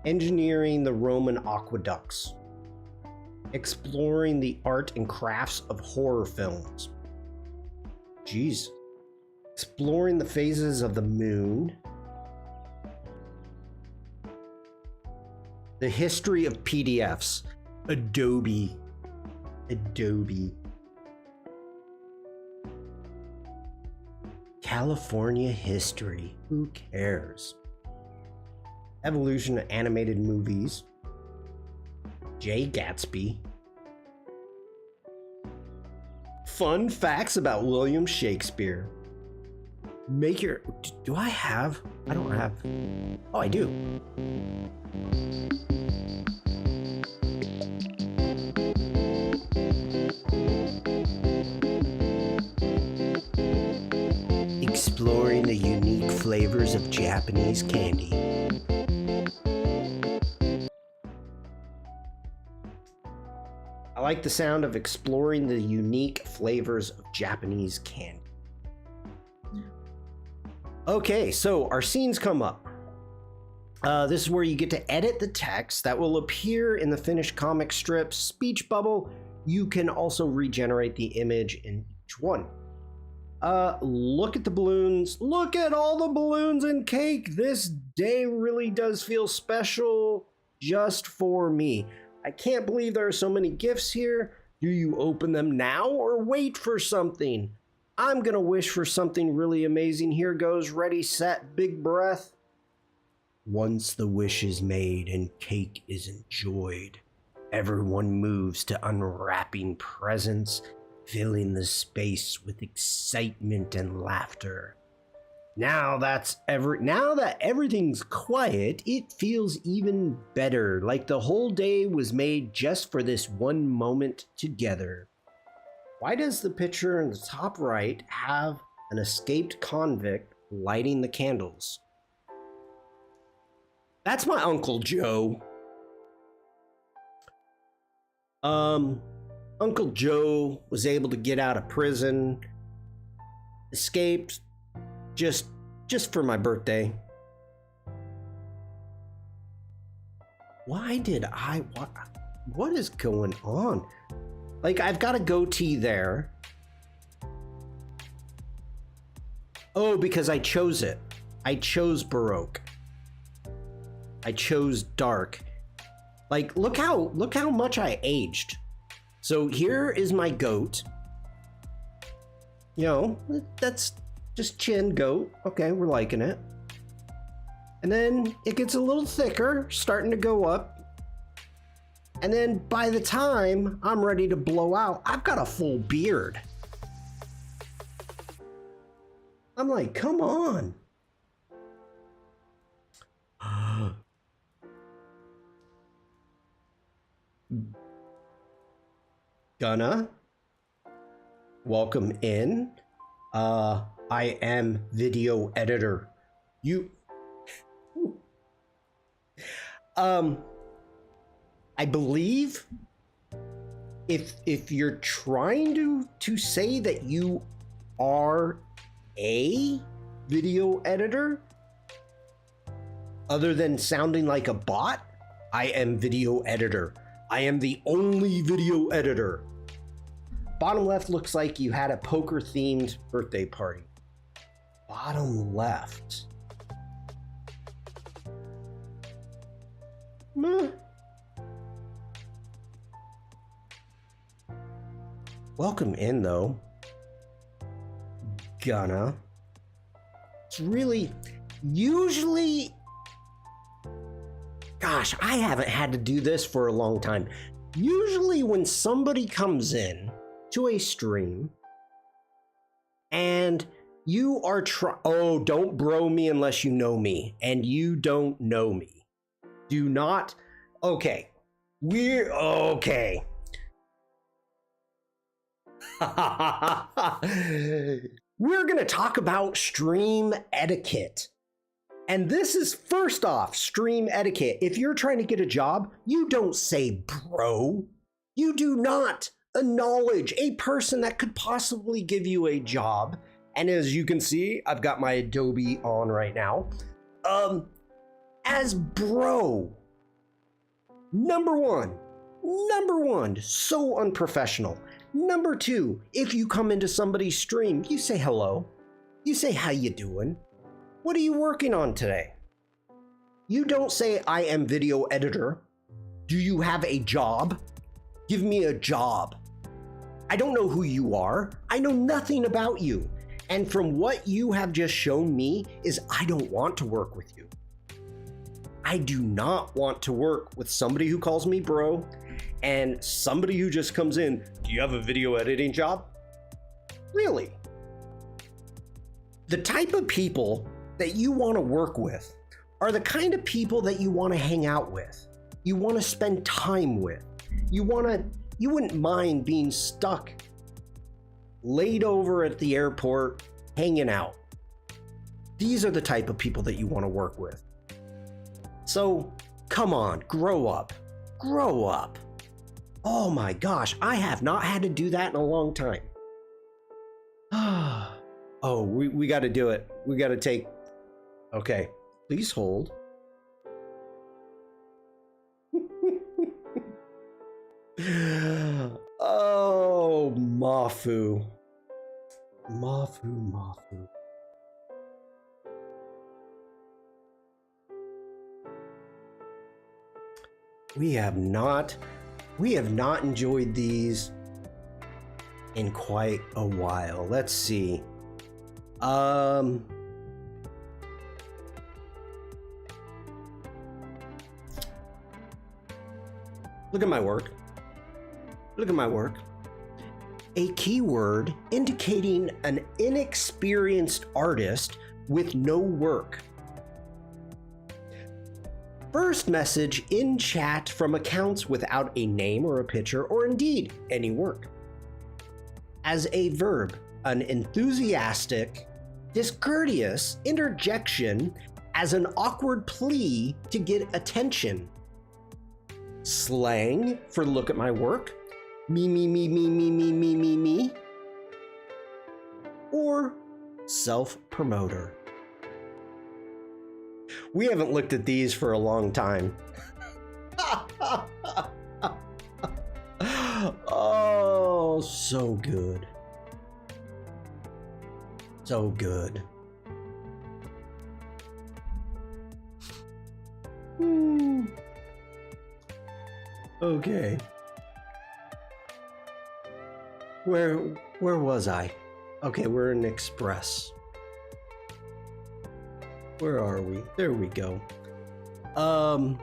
Engineering the Roman aqueducts. Exploring the art and crafts of horror films. Jeez. Exploring the phases of the moon. The history of PDFs. Adobe. California history. Who cares? Evolution of animated movies. Jay Gatsby. Fun facts about William Shakespeare. Make your... Do I have? I don't have... Oh, I do. Exploring the unique flavors of Japanese candy. I like the sound of exploring the unique flavors of Japanese candy. Okay, so our scenes come up. This is where you get to edit the text that will appear in the finished comic strip speech bubble. You can also regenerate the image in each one. Look at the balloons. Look at all the balloons and cake. This day really does feel special just for me. I can't believe there are so many gifts here. Do you open them now or wait for something? I'm gonna wish for something really amazing. Here goes. Ready, set, big breath. Once the wish is made and cake is enjoyed, everyone moves to unwrapping presents, filling the space with excitement and laughter. Now that everything's quiet, it feels even better, like the whole day was made just for this one moment together. Why does the picture in the top right have an escaped convict lighting the candles? That's my Uncle Joe. Uncle Joe was able to get out of prison, escaped just for my birthday. Why did what is going on? Like, I've got a goatee there. Oh, because I chose it. I chose Baroque. I chose dark. Like, look how much I aged. So here is my goat. You know, that's just chin goat. Okay, we're liking it. And then it gets a little thicker, starting to go up. And then by the time I'm ready to blow out, I've got a full beard. I'm like, come on. Gonna welcome in. I am video editor. I believe if you're trying to say that you are a video editor, other than sounding like a bot, I am video editor. I am the only video editor. Bottom left looks like you had a poker themed birthday party. Bottom left. Meh. Welcome in though. Gonna. It's really, usually, gosh, I haven't had to do this for a long time. Usually when somebody comes in to a stream and you are oh, don't bro me unless you know me, and you don't know me. Do not, okay. We're, okay. We're gonna talk about stream etiquette. And this is, first off, stream etiquette. If you're trying to get a job, you don't say bro. You do not acknowledge a person that could possibly give you a job. And as you can see, I've got my Adobe on right now. As bro. Number one, so unprofessional. Number two, if you come into somebody's stream, you say hello. You say, how you doing? What are you working on today? You don't say, I am video editor. Do you have a job? Give me a job. I don't know who you are. I know nothing about you. And from what you have just shown me is I don't want to work with you. I do not want to work with somebody who calls me bro and somebody who just comes in, do you have a video editing job? Really? The type of people that you want to work with are the kind of people that you want to hang out with. You want to spend time with. You wouldn't mind being stuck, laid over at the airport, hanging out. These are the type of people that you want to work with. So, come on, grow up. Grow up. Oh my gosh, I have not had to do that in a long time. Oh, we got to do it. We got to take... Okay, please hold. Oh, Mafu. Mafu. We have not enjoyed these in quite a while. Let's see. Look at my work. Look at my work. A keyword indicating an inexperienced artist with no work. First message in chat from accounts without a name or a picture or indeed any work. As a verb, an enthusiastic, discourteous interjection as an awkward plea to get attention. Slang for look at my work. Me. Or self-promoter. We haven't looked at these for a long time. Oh, so good. So good. Okay. Where was I? Okay, we're in Express. Where are we? There we go. I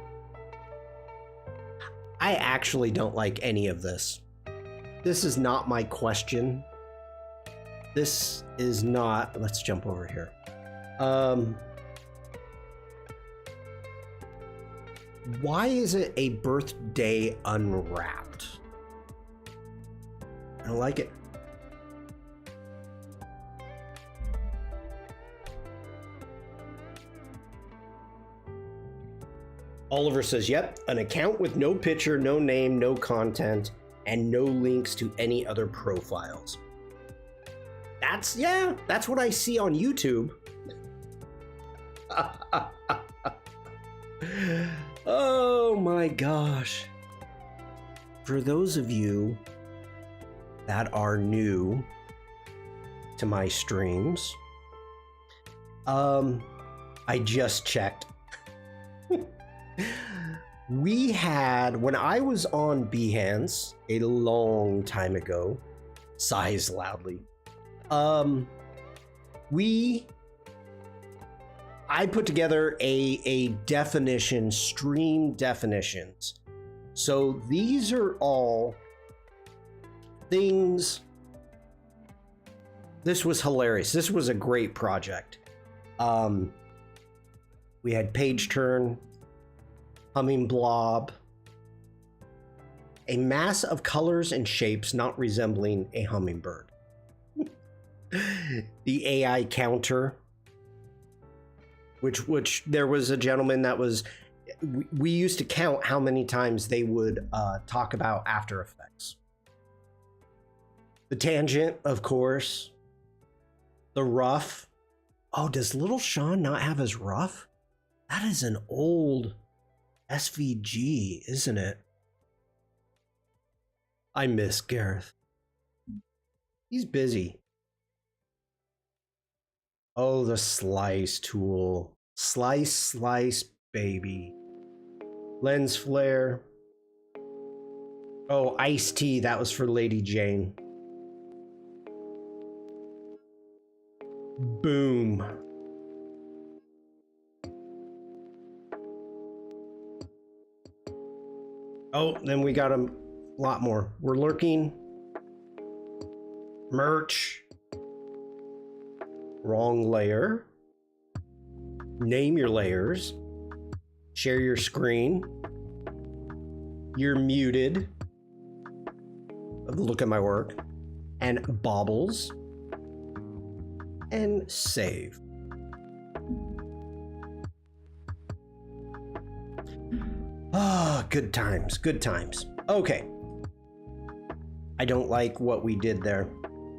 actually don't like any of this. This is not my question. This is not, let's jump over here. Why is it a birthday unwrapped? I don't like it. Oliver says, yep, an account with no picture, no name, no content, and no links to any other profiles. That's what I see on YouTube. Oh my gosh. For those of you that are new to my streams, I just checked. We had, when I was on Behance a long time ago, sighs loudly, I put together a definition, stream definitions. So these are all things. This was hilarious. This was a great project. We had page turn, humming blob, a mass of colors and shapes not resembling a hummingbird. The AI counter, which there was a gentleman that was, we used to count how many times they would talk about After Effects. The tangent, of course. The rough. Oh, does little Shawn not have his rough? That is an old SVG, isn't it? I miss Gareth. He's busy. Oh, the slice tool. Slice, baby. Lens flare. Oh, iced tea. That was for Lady Jane. Boom. Oh, then we got a lot more. We're lurking. Merch. Wrong layer. Name your layers. Share your screen. You're muted. Look at my work. And baubles. And save. Ah, good times, good times. Okay. I don't like what we did there.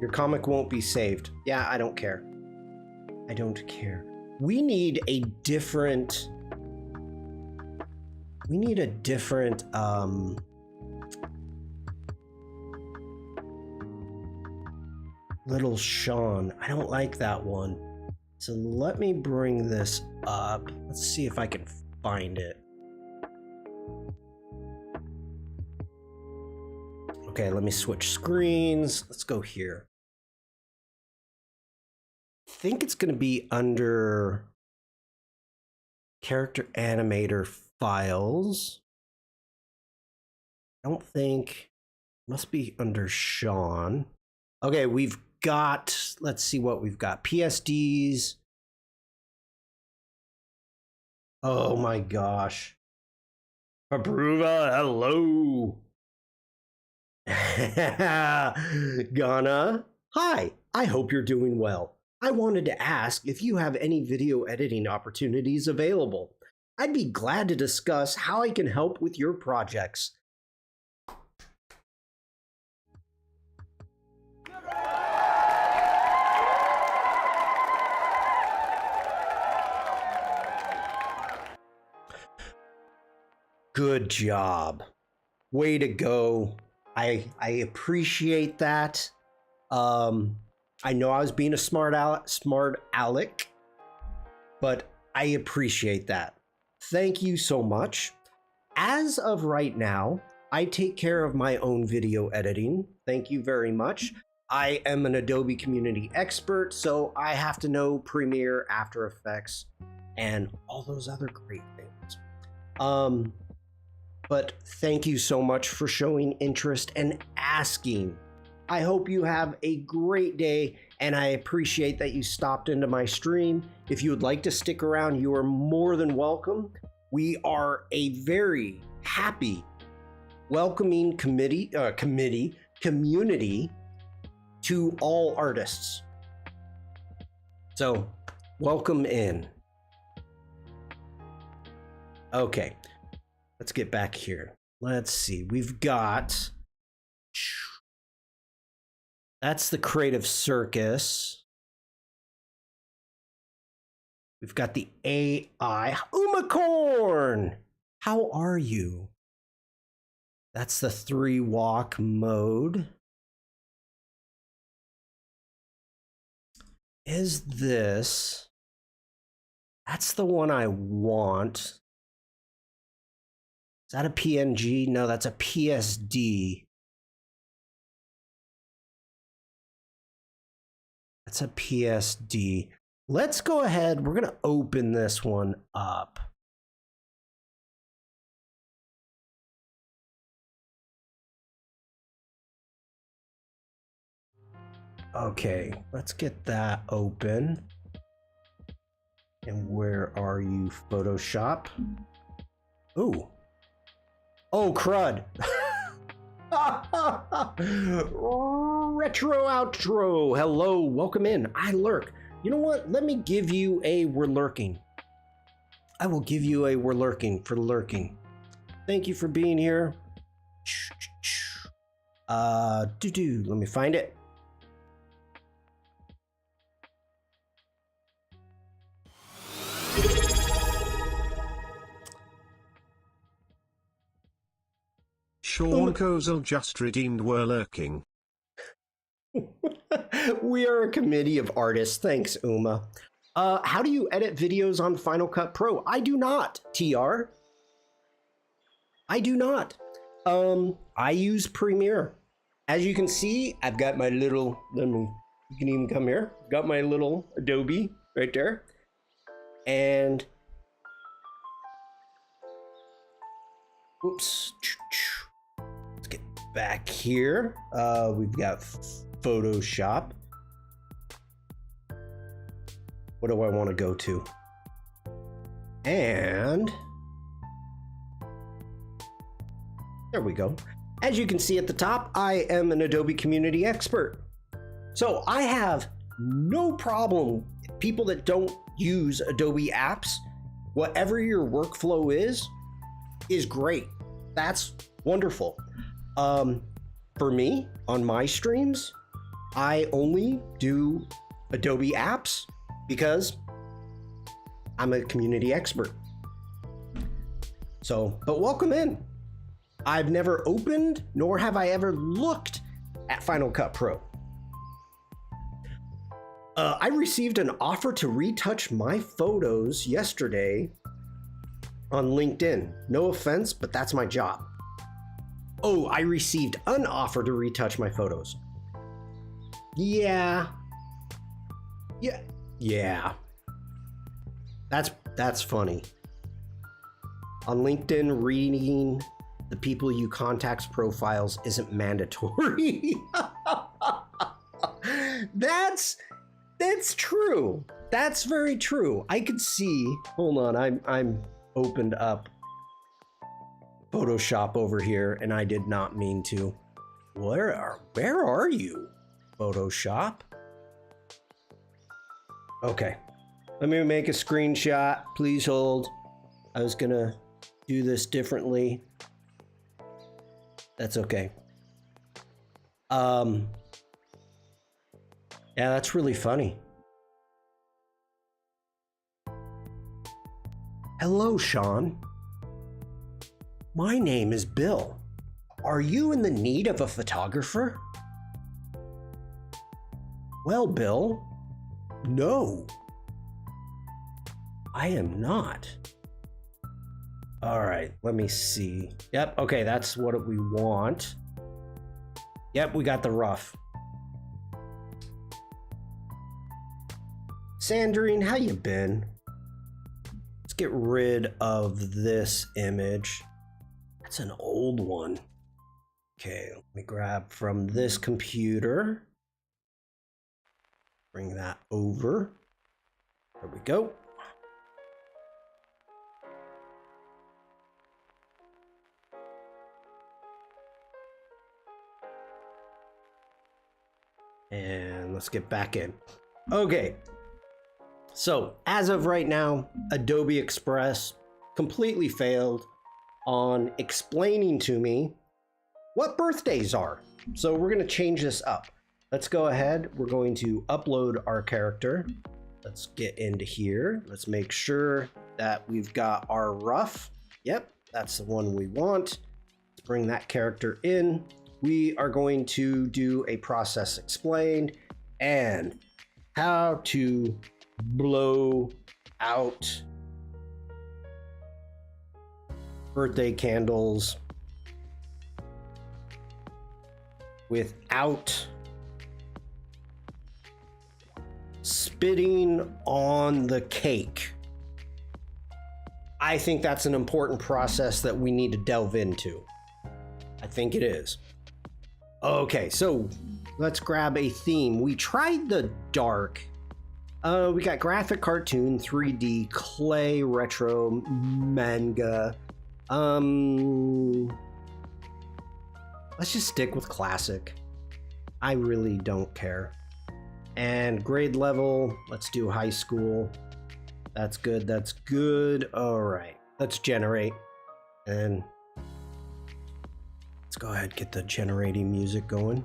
Your comic won't be saved. Yeah, I don't care. I don't care. We need a different little Shawn. I don't like that one. So let me bring this up. Let's see if I can find it. Okay, let me switch screens. Let's go here. I think it's going to be under character animator files. I don't think, must be under Shawn. Okay, we've got, let's see what we've got. PSDs. Oh my gosh. Abruva, hello. Ghana, hi, I hope you're doing well. I wanted to ask if you have any video editing opportunities available. I'd be glad to discuss how I can help with your projects. Good job. Way to go. I appreciate that. I know I was being a smart aleck, but I appreciate that. Thank you so much. As of right now, I take care of my own video editing. Thank you very much. I am an Adobe community expert, so I have to know Premiere, After Effects, and all those other great things. But thank you so much for showing interest and asking. I hope you have a great day, and I appreciate that you stopped into my stream. If you would like to stick around, you are more than welcome. We are a very happy, welcoming community to all artists. So, welcome in. Okay, let's get back here. Let's see, we've got... That's the Creative Circus. We've got the AI. Umacorn! How are you? That's the 3-walk mode. Is this... That's the one I want. Is that a PNG? No, that's a PSD. That's a PSD. Let's go ahead. We're going to open this one up. Okay, let's get that open. And where are you, Photoshop? Ooh. Oh, crud. Retro outro. Hello, welcome in. I lurk. You know what? Let me give you a we're lurking. I will give you a we're lurking for lurking. Thank you for being here. Let me find it. Shawn Kozel just redeemed were lurking. We are a committee of artists. Thanks, Uma. How do you edit videos on Final Cut Pro? I do not, TR. I do not. I use Premiere. As you can see, I've got my little, you can even come here. Got my little Adobe right there. And, oops. Let's get back here. We've got Photoshop. What do I want to go to? And there we go. As you can see at the top, I am an Adobe community expert. So I have no problem with people that don't use Adobe apps. Whatever your workflow is great. That's wonderful. For me, on my streams, I only do Adobe apps because I'm a community expert. So, but welcome in. I've never opened, nor have I ever looked at Final Cut Pro. I received an offer to retouch my photos yesterday on LinkedIn. No offense, but that's my job. Oh, I received an offer to retouch my photos. Yeah. That's funny. On LinkedIn, reading the people you contact's profiles isn't mandatory. That's true. That's very true. I could see. Hold on, I'm opened up Photoshop over here, and I did not mean to. Where are you, Photoshop? Okay, let me make a screenshot. Please hold. I was gonna do this differently. That's okay. Yeah, that's really funny. Hello, Shawn. My name is Bill. Are you in the need of a photographer? Well, Bill, no. I am not. All right, let me see. Yep, okay, that's what we want. Yep, we got the rough. Sandrine, how you been? Let's get rid of this image. That's an old one. Okay, let me grab from this computer. Bring that over. There we go. And let's get back in. Okay. So, as of right now, Adobe Express completely failed on explaining to me what birthdays are. So, we're going to change this up. Let's go ahead. We're going to upload our character. Let's get into here. Let's make sure that we've got our rough. Yep, that's the one we want. Let's bring that character in. We are going to do a process explained and how to blow out birthday candles without spitting on the cake. I think that's an important process that we need to delve into. I think it is. Okay, so let's grab a theme. We tried the dark. We got graphic cartoon, 3D, clay, retro, manga. Let's just stick with classic. I really don't care. And grade level, let's do high school. That's good, that's good. All right, let's generate. And let's go ahead and get the generating music going.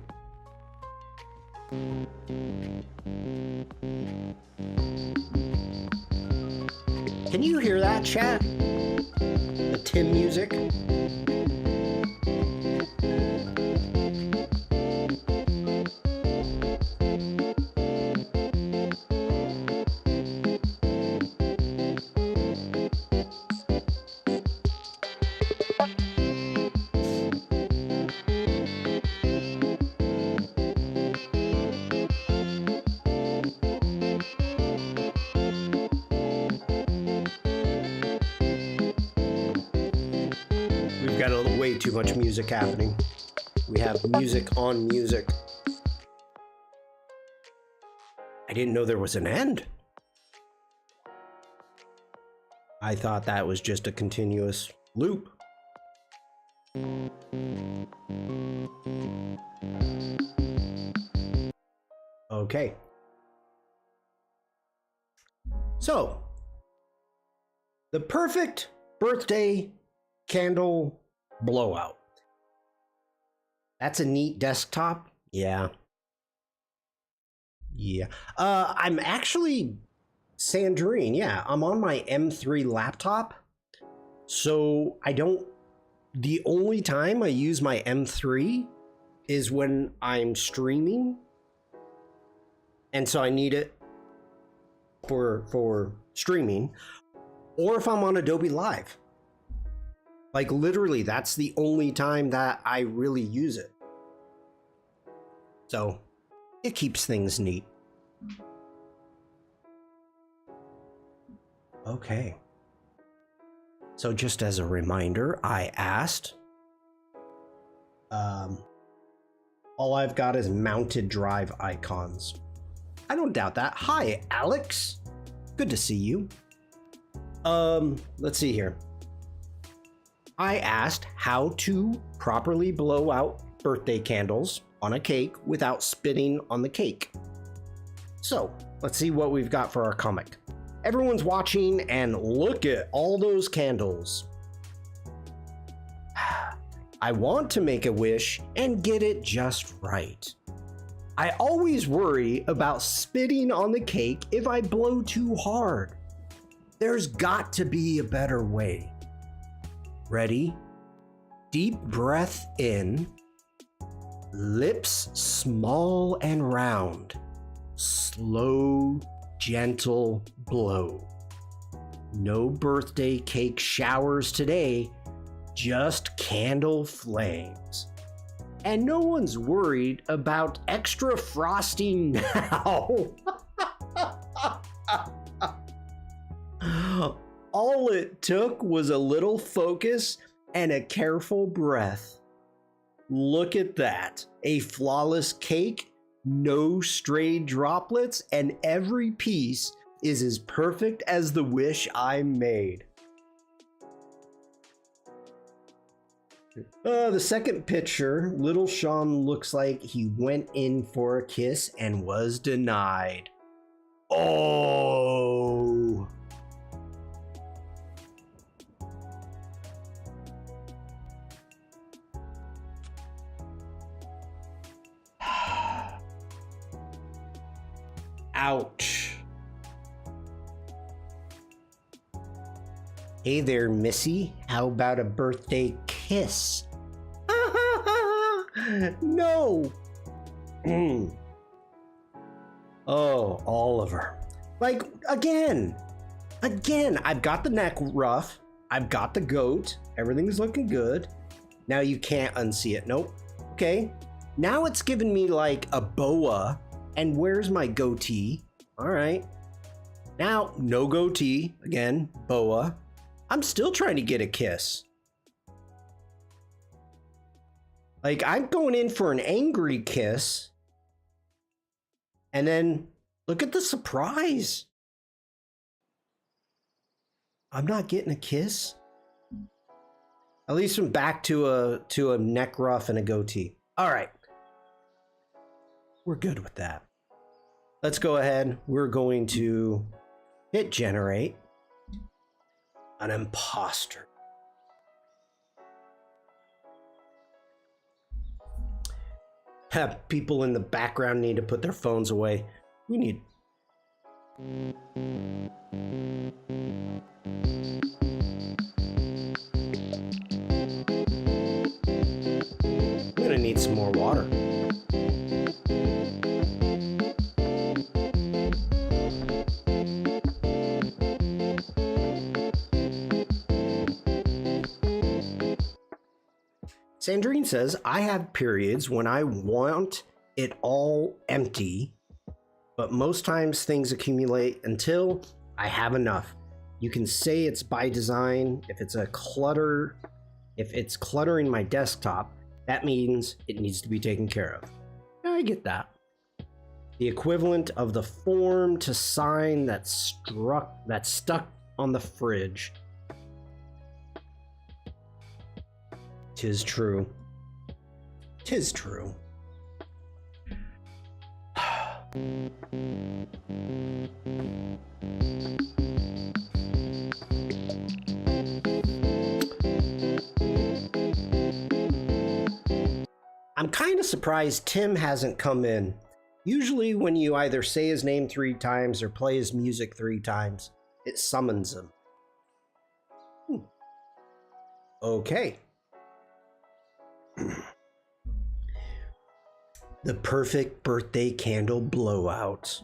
Can you hear that, chat? The Tim music? Way too much music happening. We have music on music. I didn't know there was an end. I thought that was just a continuous loop. Okay. So, the perfect birthday candle blowout. That's a neat desktop. Yeah. I'm actually Sandrine. Yeah, I'm on my M3 laptop. So the only time I use my M3 is when I'm streaming. And so I need it for streaming, or if I'm on Adobe Live. Like literally, that's the only time that I really use it. So it keeps things neat. Okay. So just as a reminder, I asked. All I've got is mounted drive icons. I don't doubt that. Hi, Alex. Good to see you. Let's see here. I asked how to properly blow out birthday candles on a cake without spitting on the cake. So let's see what we've got for our comic. Everyone's watching and look at all those candles. I want to make a wish and get it just right. I always worry about spitting on the cake if I blow too hard. There's got to be a better way. Ready? Deep breath in. Lips small and round. Slow, gentle blow. No birthday cake showers today, just candle flames. And no one's worried about extra frosting now. All it took was a little focus and a careful breath. Look at that. A flawless cake, no stray droplets, and every piece is as perfect as the wish I made. The second picture, little Shawn looks like he went in for a kiss and was denied. Oh. Ouch. Hey there, Missy. How about a birthday kiss? No. Oh, Oliver. Like, again, I've got the neck ruff. I've got the goat. Everything's looking good. Now you can't unsee it. Nope. Okay. Now it's giving me like a boa. And where's my goatee? All right. Now, no goatee. Again, boa. I'm still trying to get a kiss. Like, I'm going in for an angry kiss. And then, look at the surprise. I'm not getting a kiss. At least I'm back to a neck ruff and a goatee. All right. We're good with that. Let's go ahead. We're going to hit generate. An imposter. People in the background need to put their phones away. We need... I'm gonna need some more water. Sandrine says, I have periods when I want it all empty, but most times things accumulate until I have enough. You can say it's by design. If it's cluttering my desktop, that means it needs to be taken care of. I get that. The equivalent of the form to sign that's stuck on the fridge. 'Tis true. 'Tis true. I'm kind of surprised Tim hasn't come in. Usually when you either say his name 3 times or play his music 3 times, it summons him. Okay. The perfect birthday candle blowout.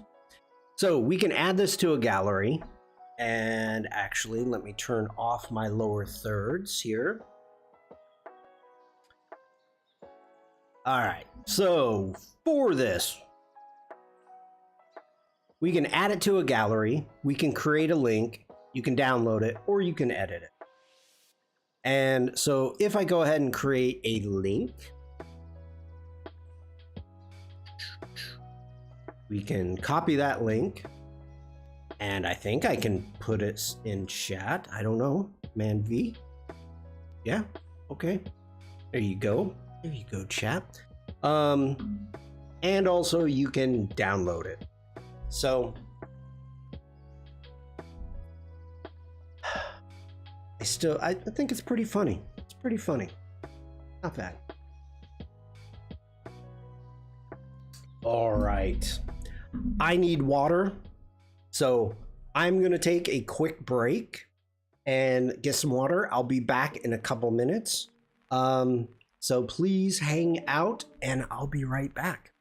So we can add this to a gallery. And actually, let me turn off my lower thirds here. All right, so for this, we can add it to a gallery. We can create a link. You can download it or you can edit it. And so if I go ahead and create a link, we can copy that link. And I think I can put it in chat. I don't know. Man V. Yeah. Okay. There you go. There you go, chat. And also you can download it. So I think it's pretty funny. It's pretty funny. Not bad. All right. I need water. So I'm going to take a quick break and get some water. I'll be back in a couple minutes. So please hang out and I'll be right back.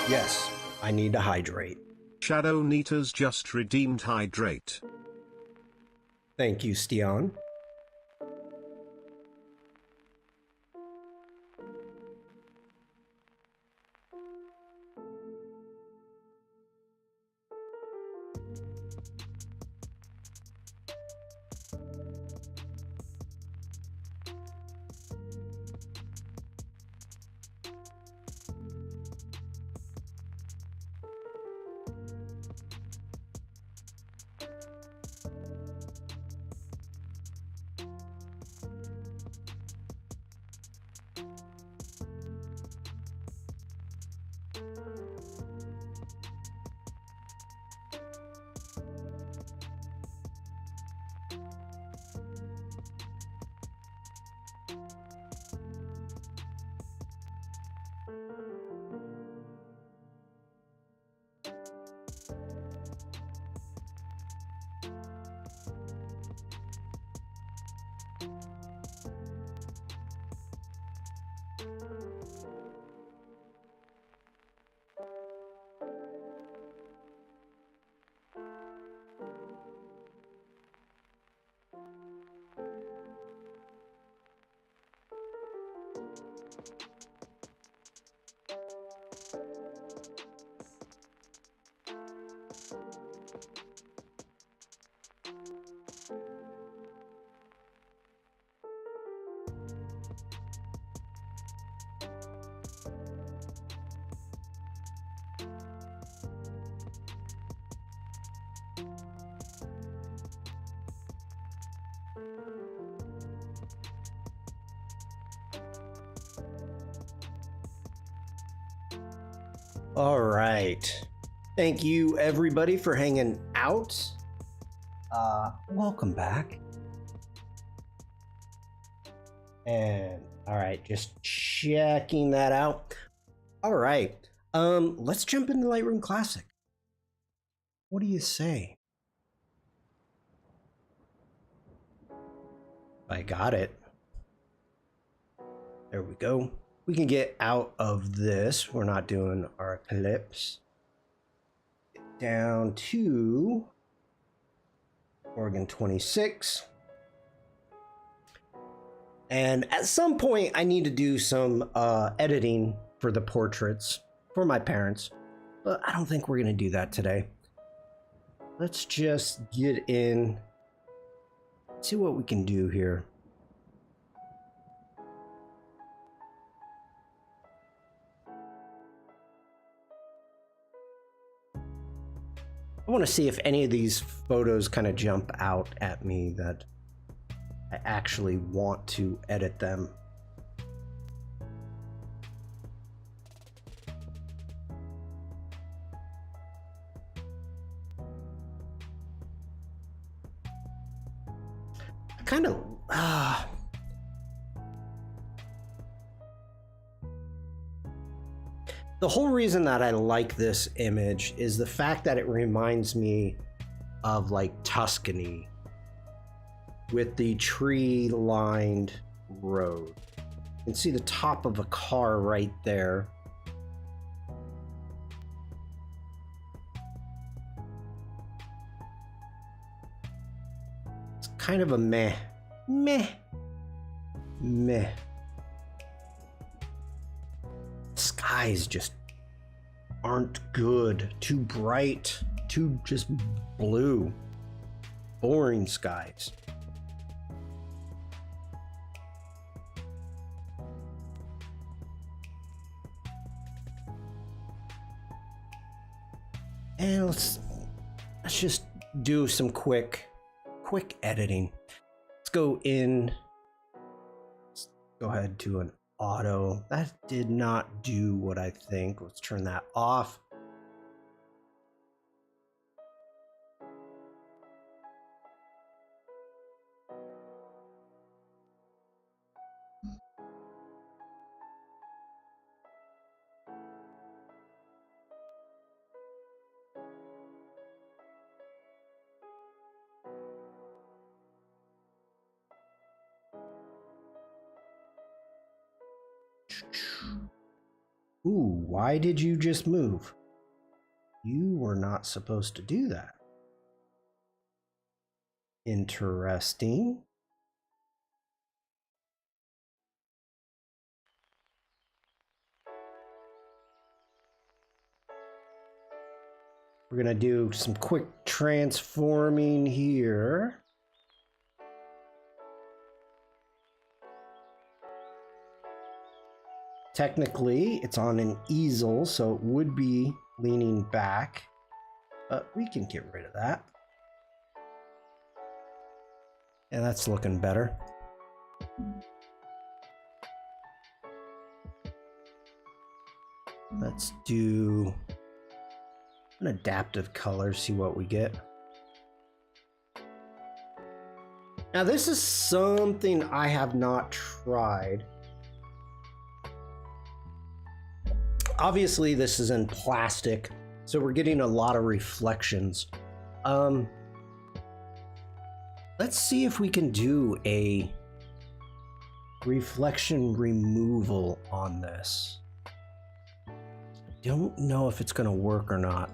Yes, I need to hydrate. Shadow Neaters just redeemed Hydrate. Thank you, Stian. All right. Thank you, everybody, for hanging out. Welcome back. And all right, just checking that out. All right. Let's jump into Lightroom Classic. What do you say? I got it. There we go. We can get out of this. We're not doing our eclipse. Get down to Oregon 26. And at some point, I need to do some editing for the portraits for my parents. But I don't think we're going to do that today. Let's just get in, see what we can do here. I want to see if any of these photos kind of jump out at me that I actually want to edit them. I kind of the whole reason that I like this image is the fact that it reminds me of like Tuscany with the tree-lined road. You can see the top of a car right there. It's kind of a meh. Skies just aren't good. Too bright, too just blue. Boring skies. And let's just do some quick editing. Let's go in. Let's go ahead to an auto. That did not do what I think. Let's turn that off. Ooh, why did you just move? You were not supposed to do that. Interesting. We're gonna do some quick transforming here. Technically, it's on an easel, so it would be leaning back, but we can get rid of that. And that's looking better. Let's do an adaptive color, see what we get. Now, this is something I have not tried. Obviously, this is in plastic, so we're getting a lot of reflections. Let's see if we can do a reflection removal on this. Don't know if it's going to work or not.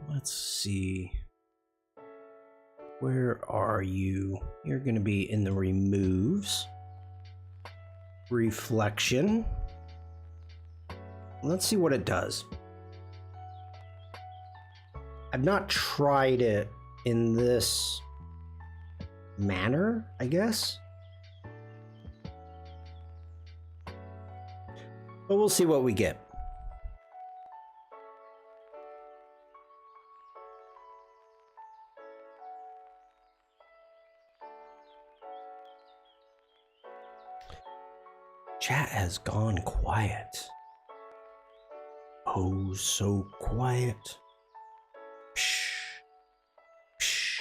Let's see. Where are you? You're going to be in the removes. Reflection. Let's see what it does. I've not tried it in this manner, I guess. But we'll see what we get. Chat has gone quiet. Oh, so quiet. Psh, psh.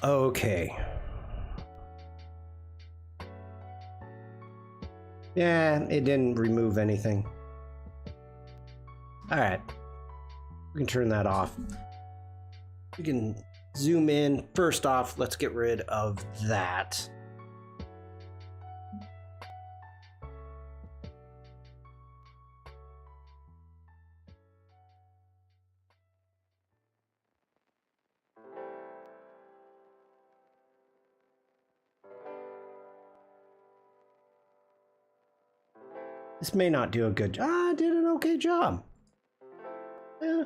Okay. Yeah, it didn't remove anything. All right. We can turn that off. We can zoom in. First off, let's get rid of that. This may not do a good job. I did an okay job. Yeah.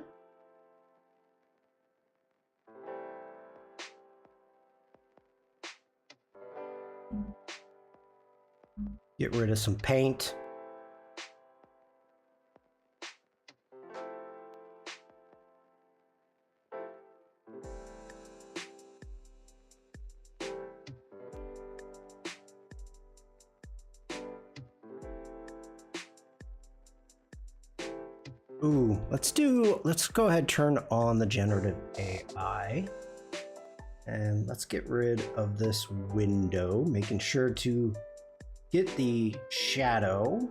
Get rid of some paint. Ooh, let's go ahead and turn on the generative AI. And let's get rid of this window, making sure to get the shadow.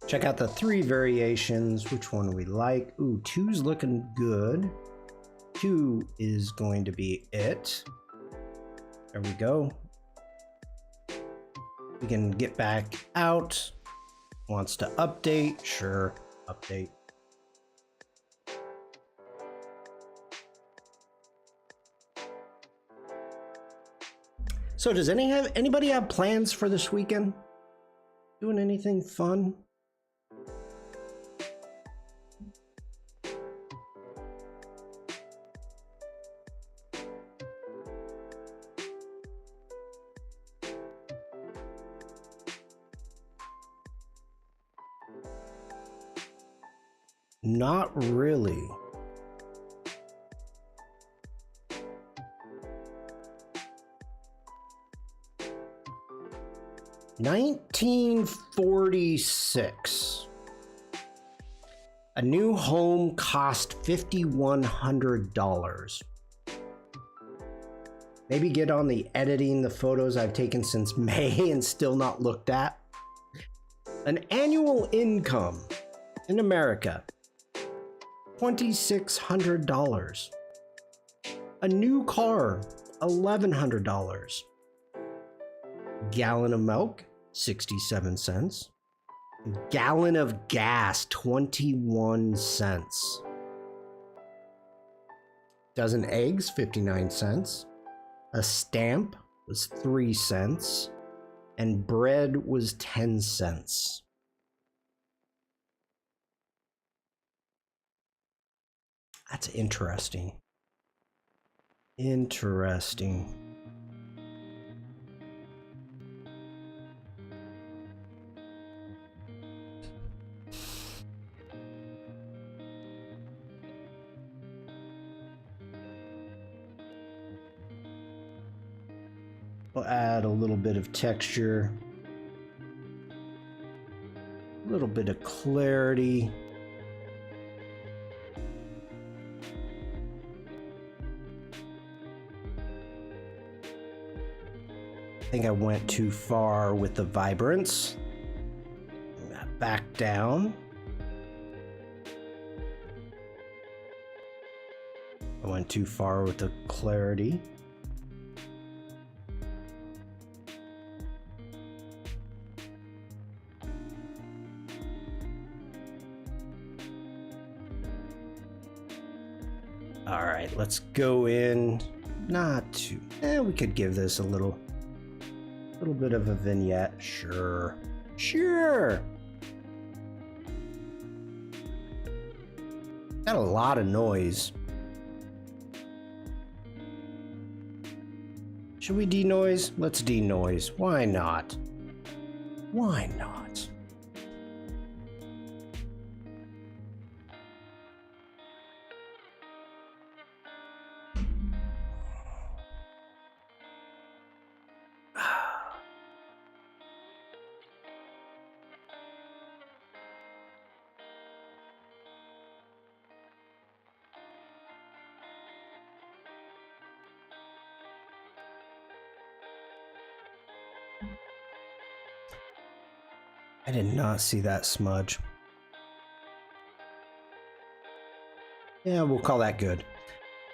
Check out the 3 variations, which one we like. Ooh, 2's looking good. 2 is going to be it. There we go. We can get back out. Wants to update, sure, update. So does anybody have plans for this weekend? Doing anything fun? Not really. $1946. A new home cost $5,100. Maybe get on the editing the photos I've taken since May and still not looked at. An annual income in America, $2,600. A new car, $1,100. Gallon of milk, 67 cents. A gallon of gas, 21 cents. Dozen eggs, 59 cents. A stamp was 3 cents. And bread was 10 cents. That's interesting. Interesting. We'll add a little bit of texture, a little bit of clarity. I think I went too far with the vibrance. Back down. I went too far with the clarity. All right, let's go in. Not too. We could give this a little bit of a vignette. Sure. Got a lot of noise. Should we denoise? Let's denoise. Why not? Why not? I did not see that smudge. Yeah, we'll call that good.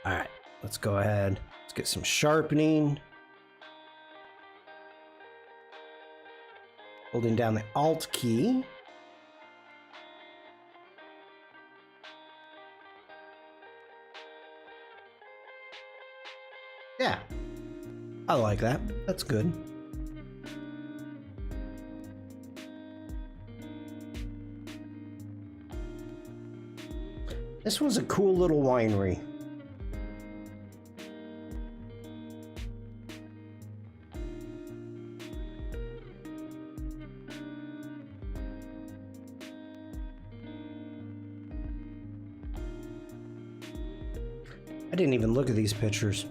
All right, let's go ahead. Let's get some sharpening. Holding down the Alt key. Yeah, I like that. That's good. This was a cool little winery. I didn't even look at these pictures.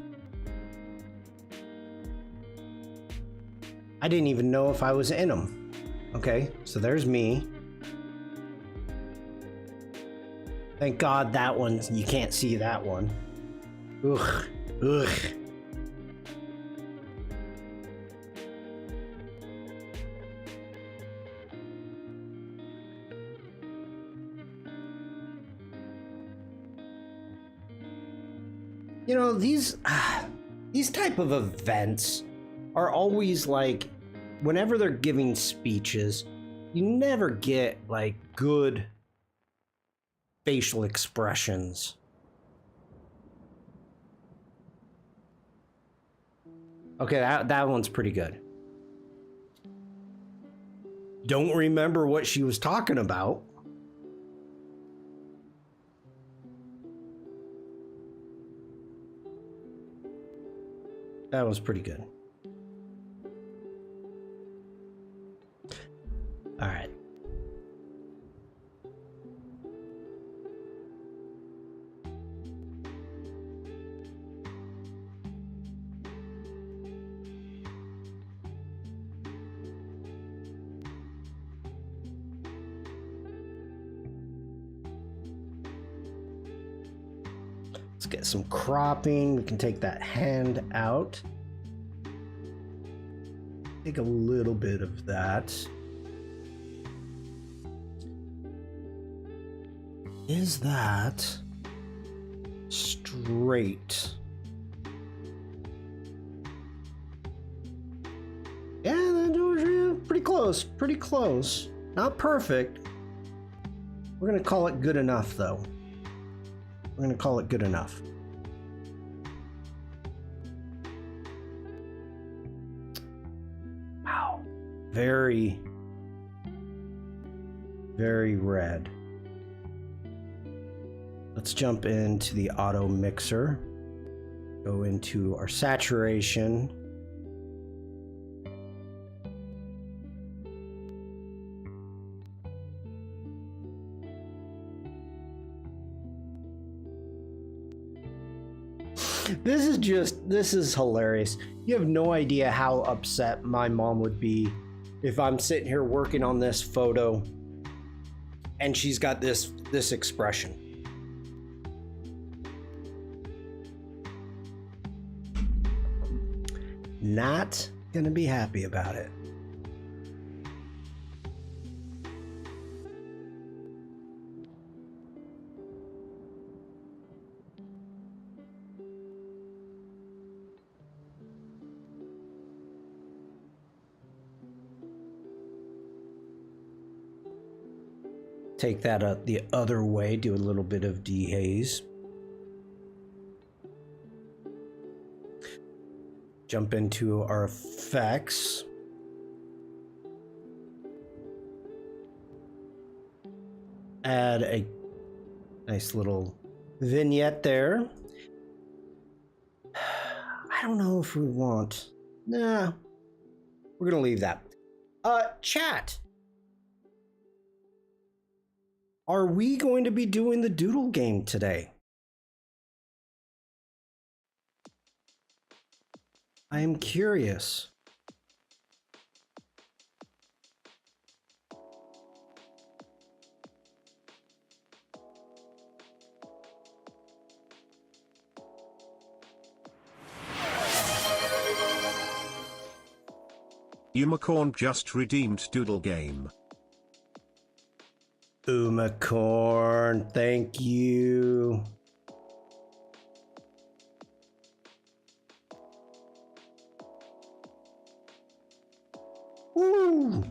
I didn't even know if I was in them. Okay, so there's me. Thank God that one, you can't see that one. Ugh. You know, these type of events are always like, whenever they're giving speeches, you never get like good facial expressions. Okay, that one's pretty good. Don't remember what she was talking about. That was pretty good. All right. Let's get some cropping. We can take that hand out. Take a little bit of that. Is that straight? Yeah, pretty close, pretty close. Not perfect. We're gonna call it good enough, though. We're gonna call it good enough. Wow. Very, very red. Let's jump into the auto mixer. Go into our saturation. This is hilarious. You have no idea how upset my mom would be if I'm sitting here working on this photo and she's got this expression. Not gonna be happy about it. Take that the other way, do a little bit of dehaze. Jump into our effects. Add a nice little vignette there. I don't know if we want. Nah, we're gonna leave that. Chat. Are we going to be doing the doodle game today? I am curious. Umacorn just redeemed Doodle Game. Umacorn, thank you. Woo!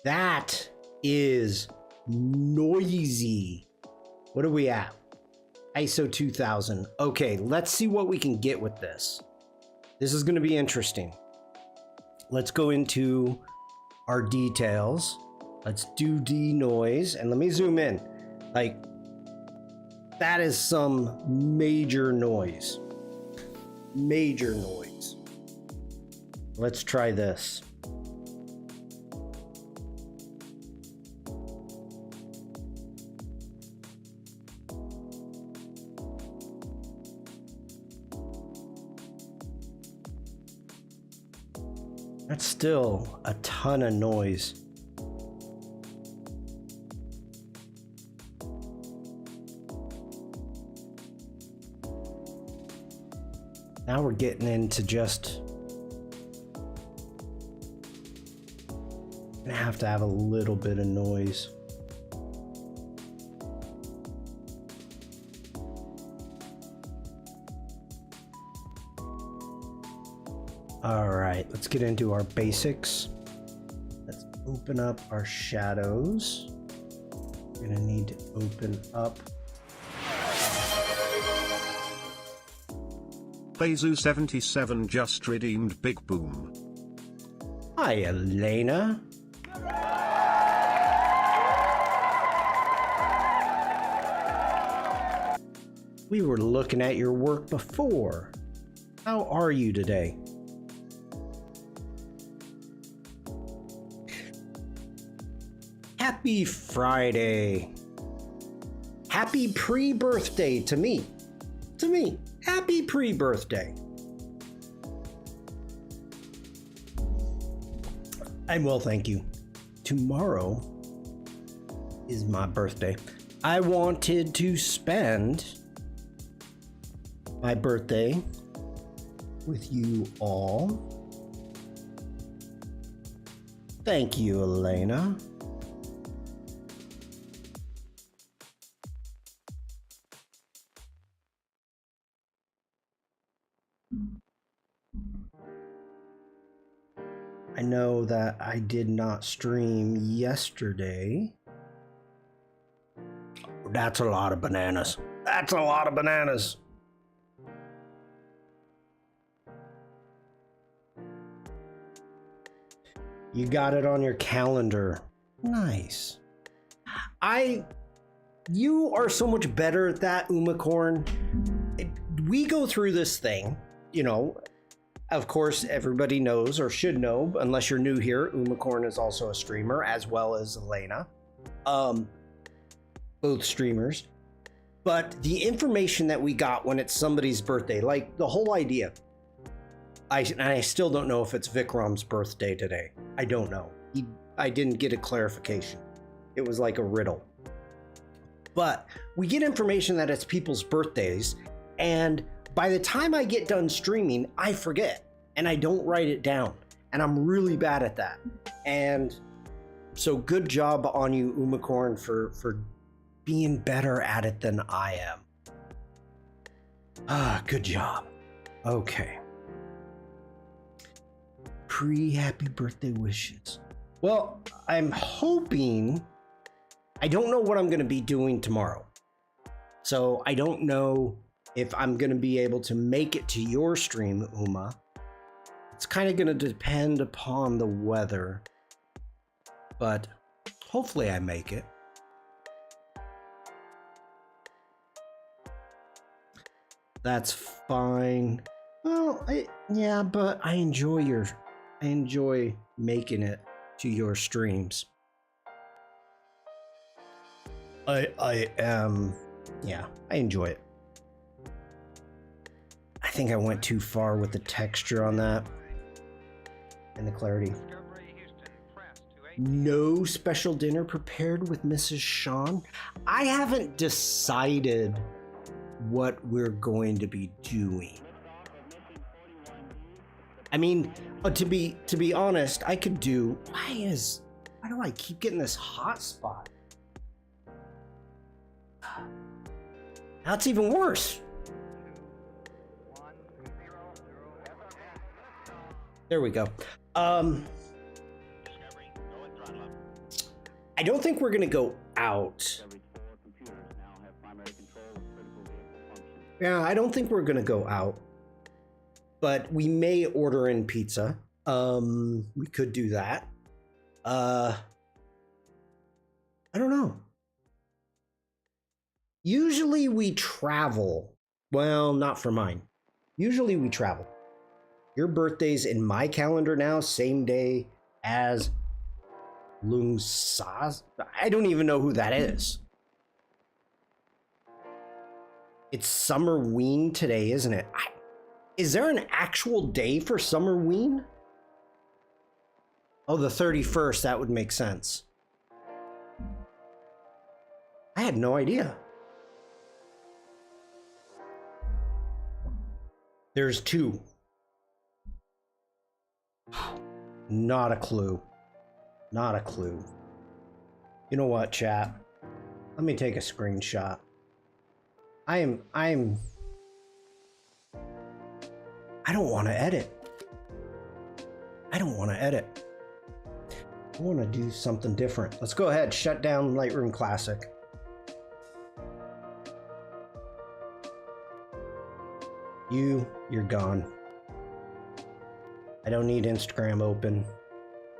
That is noisy. What are we at? ISO 2000. Okay, let's see what we can get with this. This is going to be interesting. Let's go into our details. Let's do denoise, and let me zoom in. Like, that is some major noise. Major noise. Let's try this. That's still a ton of noise. Now we're getting into just gonna have to have a little bit of noise. All right, let's get into our basics. Let's open up our shadows. We're gonna need to open up. Bezu77 just redeemed Big Boom. Hi, Elena. We were looking at your work before. How are you today? Happy Friday. Happy pre-birthday to me. To me. Happy pre-birthday. I'm well, thank you. Tomorrow is my birthday. I wanted to spend my birthday with you all. Thank you, Elena. I know that I did not stream yesterday. That's a lot of bananas. That's a lot of bananas. You got it on your calendar. Nice. You are so much better at that, Umacorn. We go through this thing, you know. Of course, everybody knows or should know, unless you're new here, Umacorn is also a streamer, as well as Elena. Both streamers. But the information that we got when it's somebody's birthday, like the whole idea, I still don't know if it's Vikram's birthday today. I don't know. I didn't get a clarification. It was like a riddle. But we get information that it's people's birthdays, and by the time I get done streaming, I forget and I don't write it down. And I'm really bad at that. And so good job on you, Umacorn, for being better at it than I am. Good job. Okay. Happy birthday wishes. Well, I'm hoping, I don't know what I'm going to be doing tomorrow. So I don't know if I'm going to be able to make it to your stream, Uma. It's kind of going to depend upon the weather, but hopefully I make it. That's fine. Well, yeah, but I enjoy making it to your streams. I enjoy it. I think I went too far with the texture on that and the clarity. No special dinner prepared with Mrs. Shawn. I haven't decided what we're going to be doing. I mean, to be honest, I could do. Why do I keep getting this hot spot? That's even worse. There we go. I don't think we're gonna go out. Yeah, I don't think we're gonna go out. But we may order in pizza. We could do that. I don't know. Usually we travel. Well, not for mine. Usually we travel. Your birthday's in my calendar now, same day as Lungsaz. I don't even know who that is. It's Summerween today, isn't it? Is there an actual day for Summerween? Oh, the 31st, that would make sense. I had no idea. There's two. Not a clue. Not a clue. You know what, chat? Let me take a screenshot. I don't want to edit. I don't want to edit. I want to do something different. Let's go ahead, shut down Lightroom Classic. You're gone. I don't need Instagram open.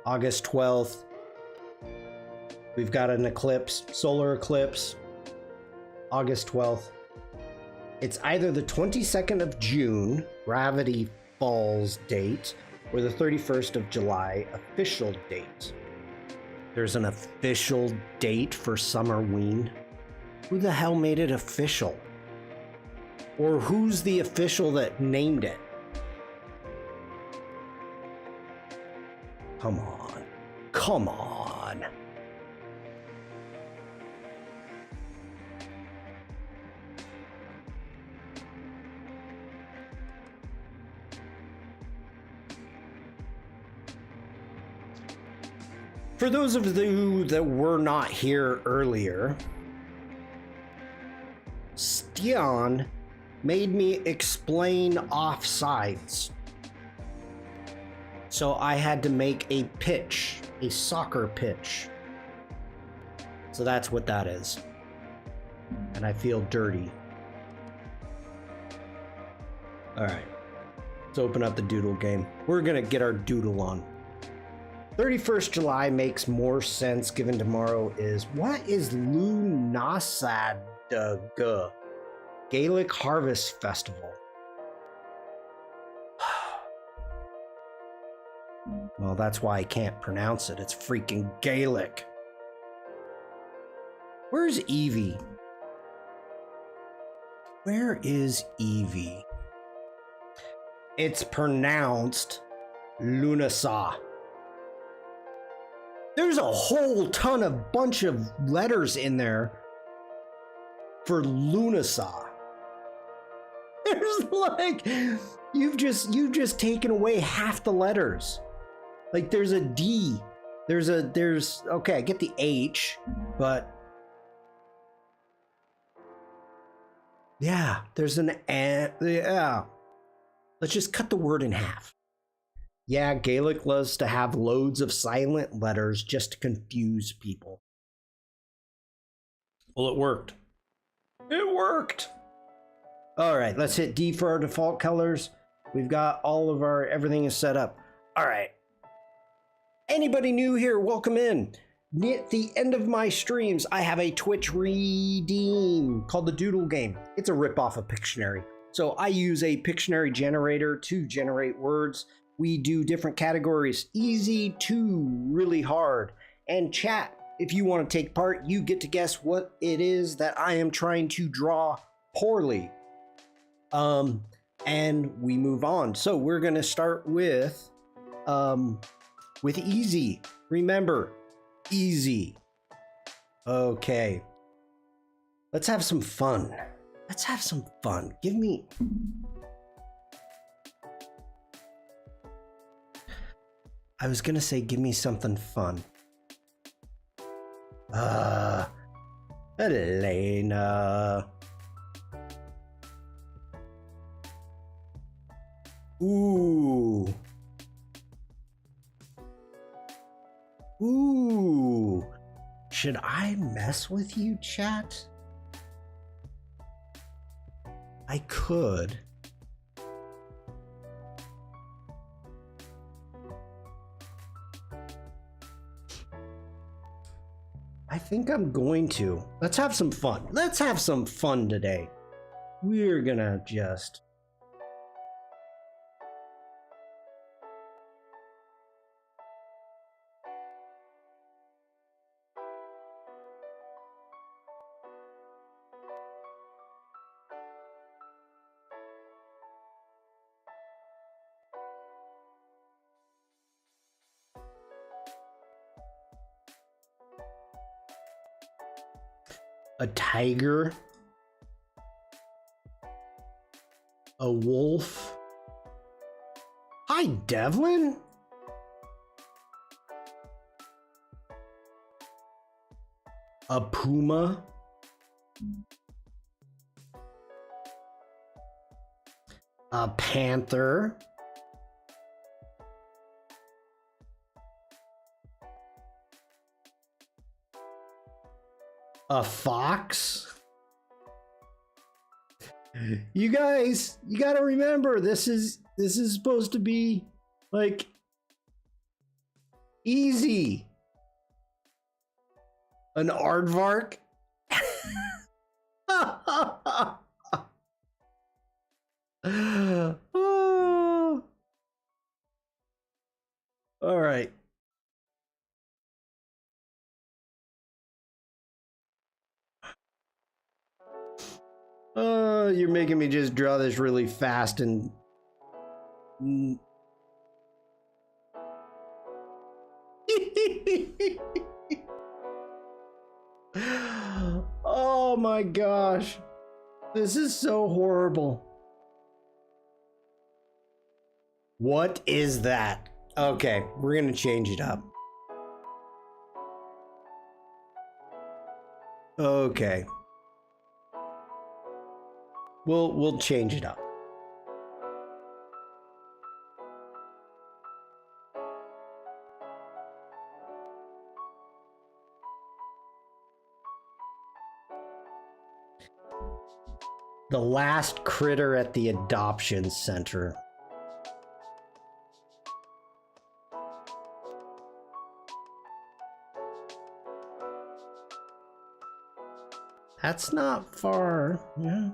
August 12th. We've got an eclipse, solar eclipse. August 12th. It's either the 22nd of June, Gravity Falls date, or the 31st of July, official date. There's an official date for Summerween. Who the hell made it official? Or who's the official that named it? Come on. Come on. For those of you that were not here earlier, Shawn made me explain offsides. So I had to make a pitch, a soccer pitch. So that's what that is. And I feel dirty. All right, let's open up the doodle game. We're gonna get our doodle on. 31st July makes more sense given tomorrow is, what is Lunasad Gaelic Harvest Festival? Well, that's why I can't pronounce it. It's freaking Gaelic. Where's Evie? Where is Evie? It's pronounced Lunasa. There's a whole ton of bunch of letters in there for Lunasa. There's like, you've just taken away half the letters. Like there's a D, there's okay, I get the H, but yeah, there's an A, yeah. Let's just cut the word in half. Yeah, Gaelic loves to have loads of silent letters just to confuse people. Well, it worked. It worked. All right, let's hit D for our default colors. We've got all of our, everything is set up. All right. Anybody new here, welcome in. At the end of my streams, I have a Twitch redeem called the Doodle Game. It's a ripoff of Pictionary. So I use a Pictionary generator to generate words. We do different categories, easy to really hard. And chat, if you want to take part, you get to guess what it is that I am trying to draw poorly. And we move on. So we're gonna start with easy. Remember, easy. Okay. Let's have some fun. Let's have some fun. Give me... I was gonna say, give me something fun. Elena. Ooh. Ooh. Should I mess with you, chat? I could. I think I'm going to. Let's have some fun. Let's have some fun today. We're gonna just... a tiger, a wolf. Hi, Devlin. A puma. A panther. A fox. You guys, you gotta remember, this is supposed to be like easy. An aardvark. Oh. All right. You're making me just draw this really fast and... Oh my gosh. This is so horrible. What is that? Okay, we're gonna change it up. Okay. We'll change it up. The last critter at the adoption center. That's not far. Yeah.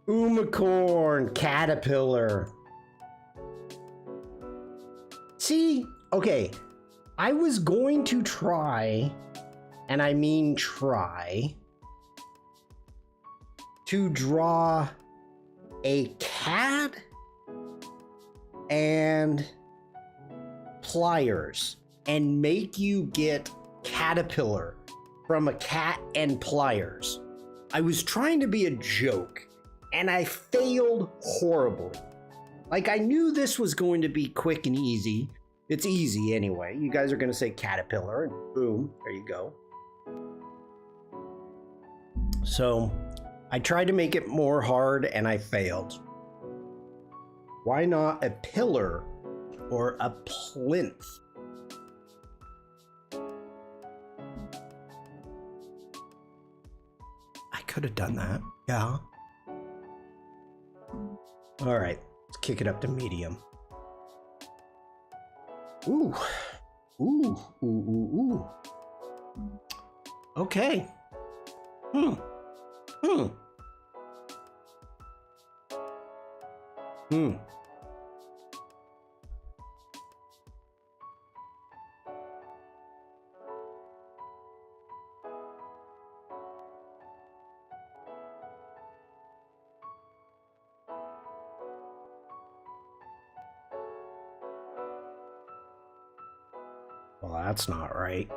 Unicorn, caterpillar. See, okay, I was going to try, and I mean try, to draw a cat and pliers and make you get caterpillar from a cat and pliers. I was trying to be a joke, and I failed horribly. Like, I knew this was going to be quick and easy. It's easy anyway. You guys are going to say caterpillar, and boom, there you go. So I tried to make it more hard, and I failed. Why not a pillar or a plinth? I could have done that, yeah. All right, let's kick it up to medium. Ooh, ooh, ooh, ooh, ooh. Okay. Hmm. Well, that's not right.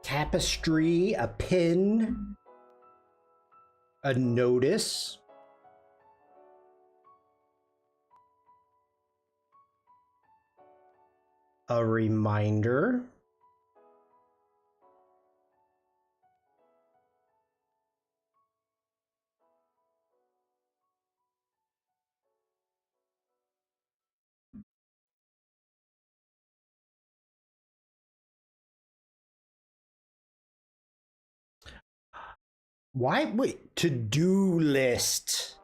Tapestry, a pin, a notice. A reminder. Why? Wait, to-do list.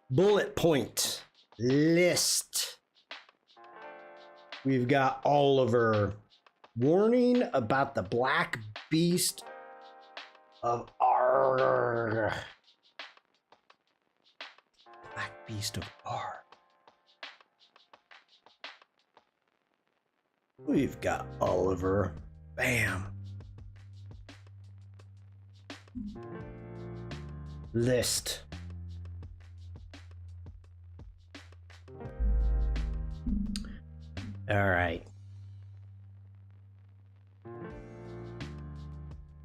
Bullet point. List. We've got Oliver. Warning about the black beast of R. Black beast of R. We've got Oliver. Bam. List. All right.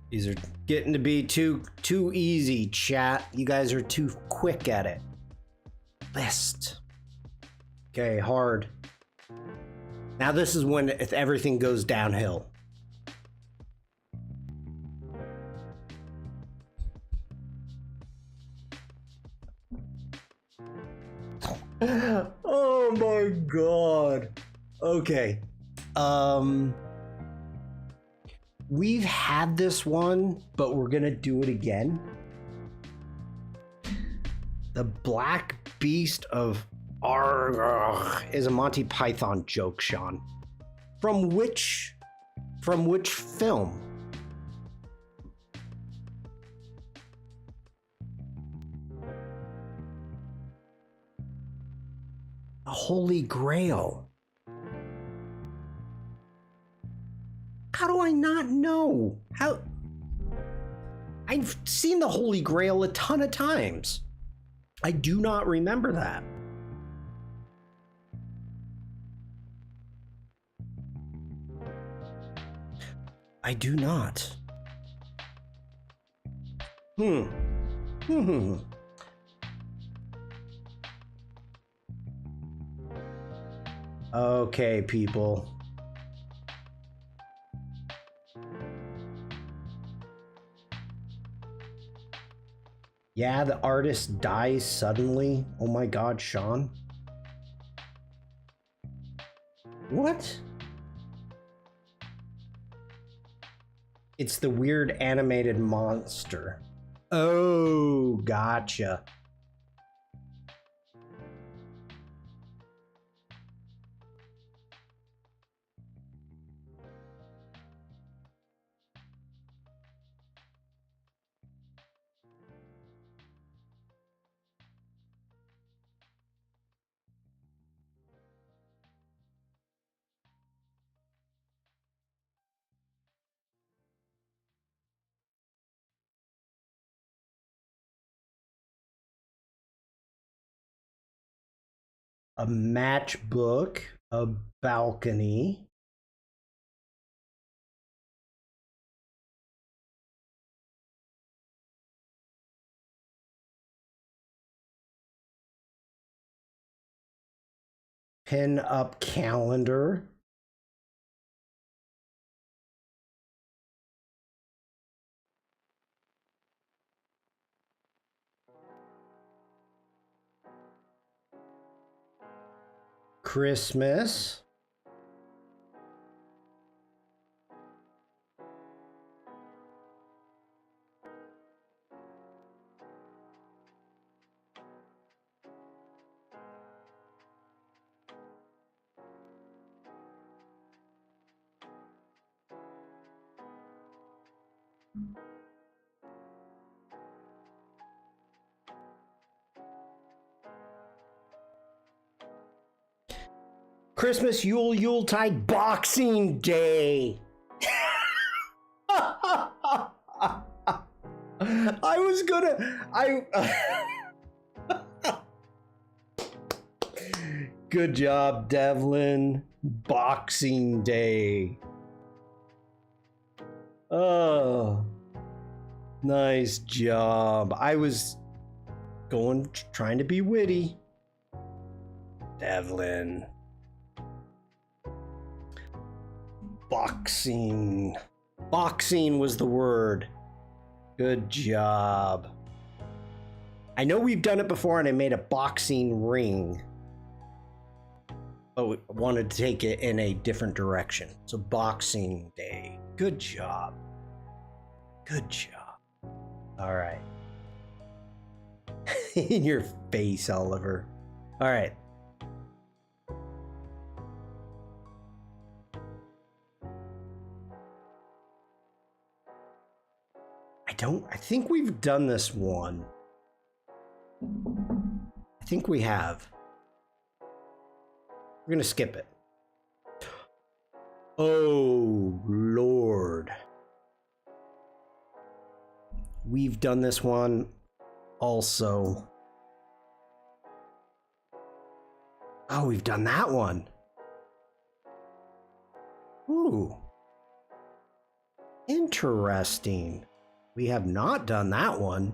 These are getting to be too easy, chat. You guys are too quick at it. List. Okay, hard. Now this is when if everything goes downhill. Oh my god. Okay. We've had this one, but we're gonna do it again. The Black Beast of Arg is a Monty Python joke, Shawn. From which film? The Holy Grail. How do I not know? How? I've seen the Holy Grail a ton of times. I do not remember that. I do not. Okay, people. Yeah, the artist dies suddenly. Oh my God, Shawn. What? It's the weird animated monster. Oh, gotcha. A matchbook, a balcony. Pin up calendar. Christmas. Christmas, Yule, Yuletide, Boxing Day. I was gonna. Good job, Devlin. Boxing Day. Oh, nice job. I was trying to be witty. Devlin. Boxing. Boxing was the word. Good job. I know we've done it before and I made a boxing ring. But I wanted to take it in a different direction. So Boxing Day. Good job. Good job. All right. In your face, Oliver. All right. I think we've done this one. I think we have. We're gonna skip it. Oh, Lord. We've done this one also. Oh, we've done that one. Ooh. Interesting. We have not done that one.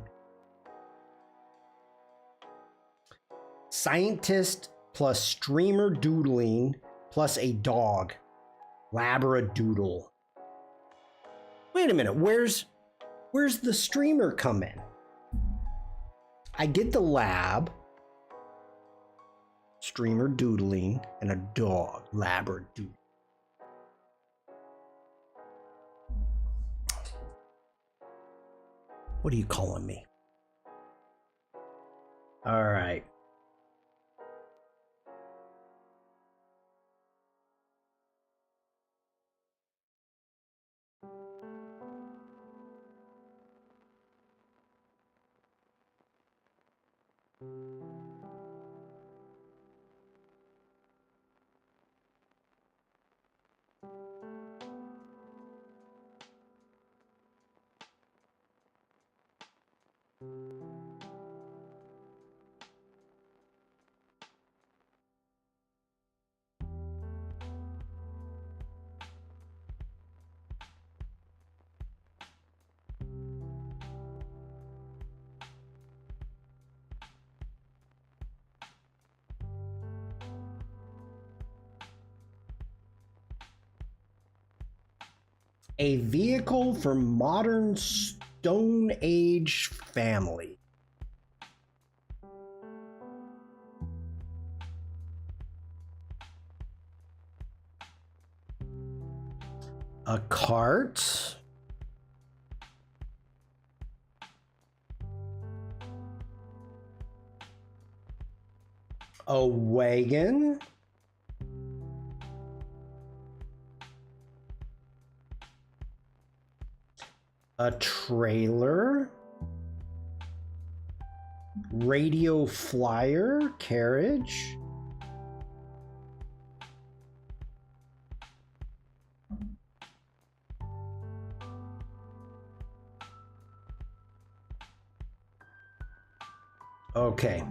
Scientist plus streamer doodling plus a dog. Labradoodle. Wait a minute, where's the streamer come in? I get the lab, streamer doodling, and a dog, Labradoodle. What are you calling me? All right. A vehicle for modern Stone Age family. A cart. A wagon. A trailer. Radio flyer carriage. Okay.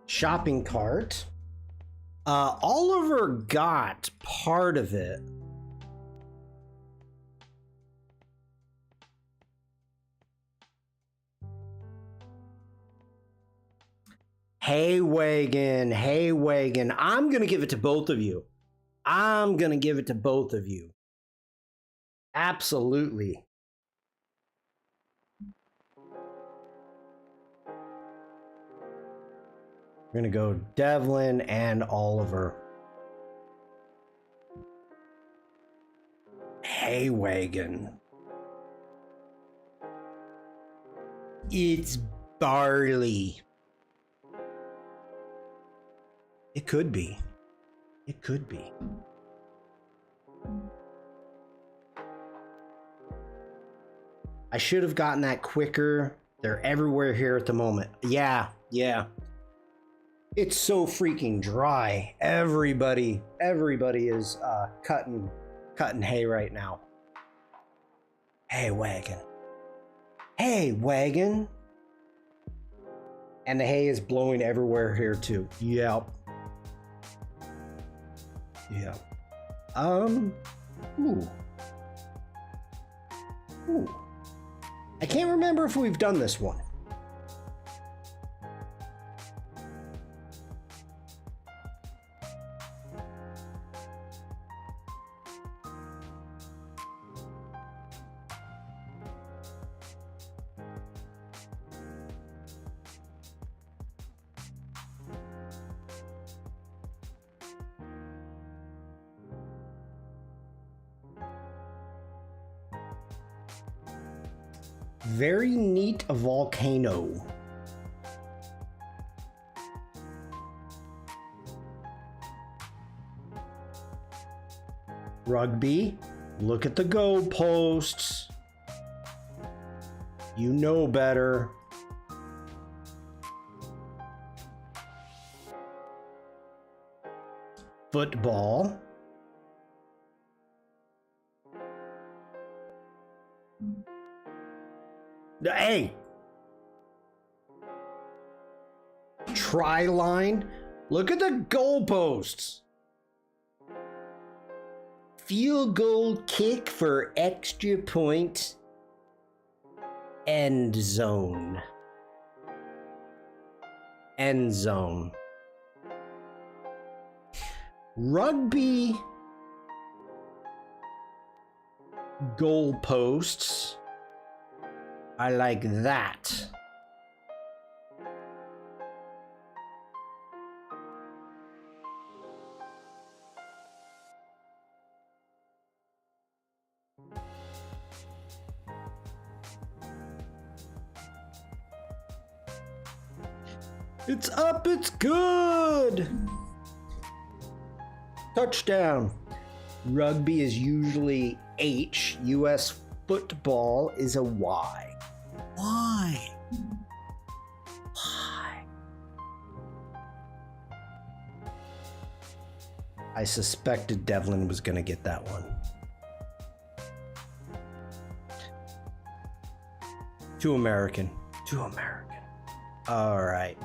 Shopping cart. Oliver got part of it. Hey wagon, hey wagon. I'm gonna give it to both of you. I'm gonna give it to both of you. Absolutely. We're gonna go Devlin and Oliver. Hay wagon. It's barley. It could be. It could be. I should have gotten that quicker. They're everywhere here at the moment. Yeah. It's so freaking dry. Everybody is cutting hay right now. Hay wagon. Hay wagon. And the hay is blowing everywhere here too. Yep. Ooh. I can't remember if we've done this one. Very neat volcano. Rugby, look at the goalposts. You know better. Football. Hey! Try line. Look at the goalposts. Field goal kick for extra point. End zone. End zone. Rugby goalposts. I like that. It's up, it's good. Touchdown. Rugby is usually H. US football is a Y. Why? I suspected Devlin was going to get that one. Too American. Too American. All right.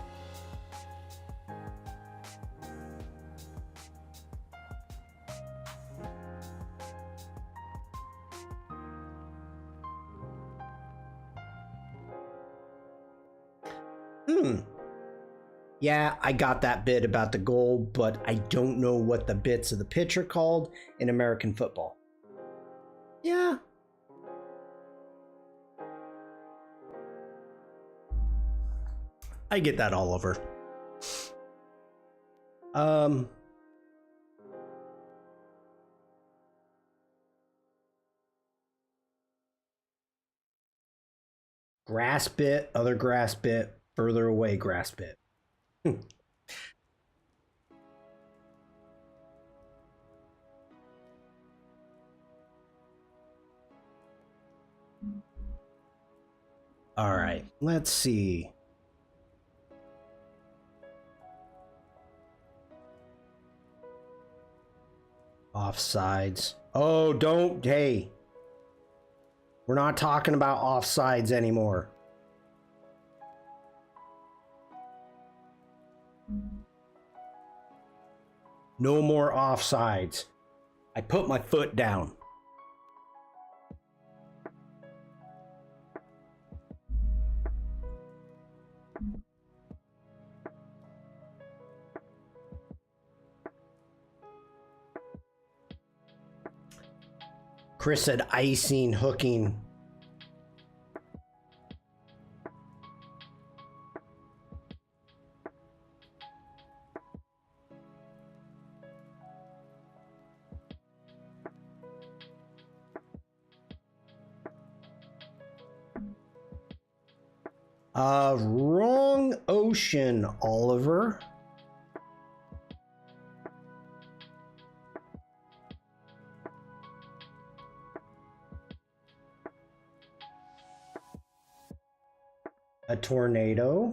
Yeah, I got that bit about the goal, but I don't know what the bits of the pitch are called in American football. Yeah. I get that all over. Grass bit, other grass bit, further away grass bit. All right, let's see. Offsides. Oh, don't. Hey. We're not talking about offsides anymore. No more offsides. I put my foot down. Chris said icing, hooking. Wrong ocean, Oliver. A tornado.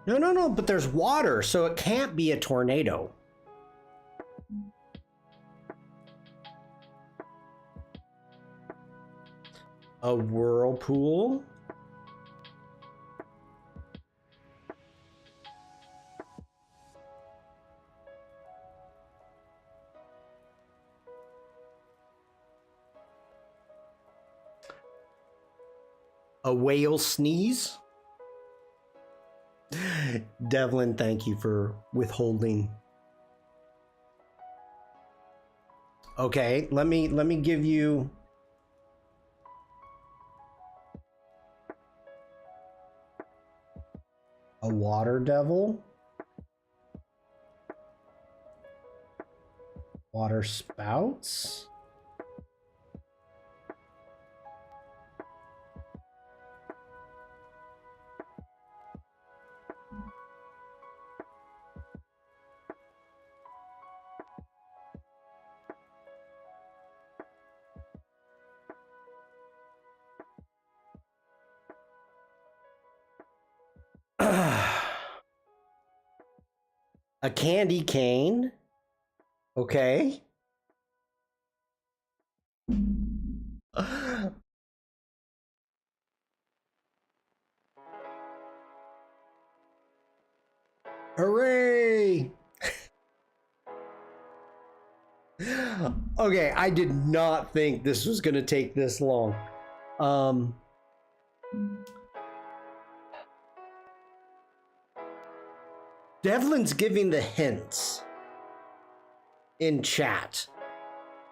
No, but there's water, so it can't be a tornado. A whirlpool. A whale sneeze. Devlin, thank you for withholding. Okay, let me give you a water devil. Water spouts. A candy cane. Okay. Hooray! Okay, I did not think this was going to take this long. Devlin's giving the hints in chat.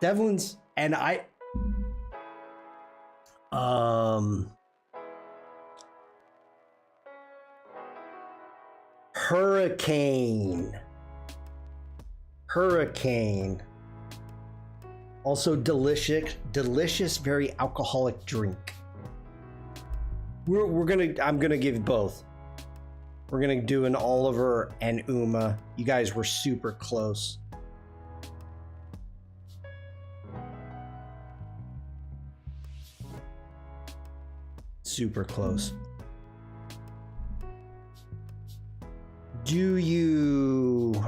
Devlin's and I hurricane. Also delicious, very alcoholic drink. I'm gonna give both. We're gonna do an Oliver and Uma. You guys were super close. Super close. Do you...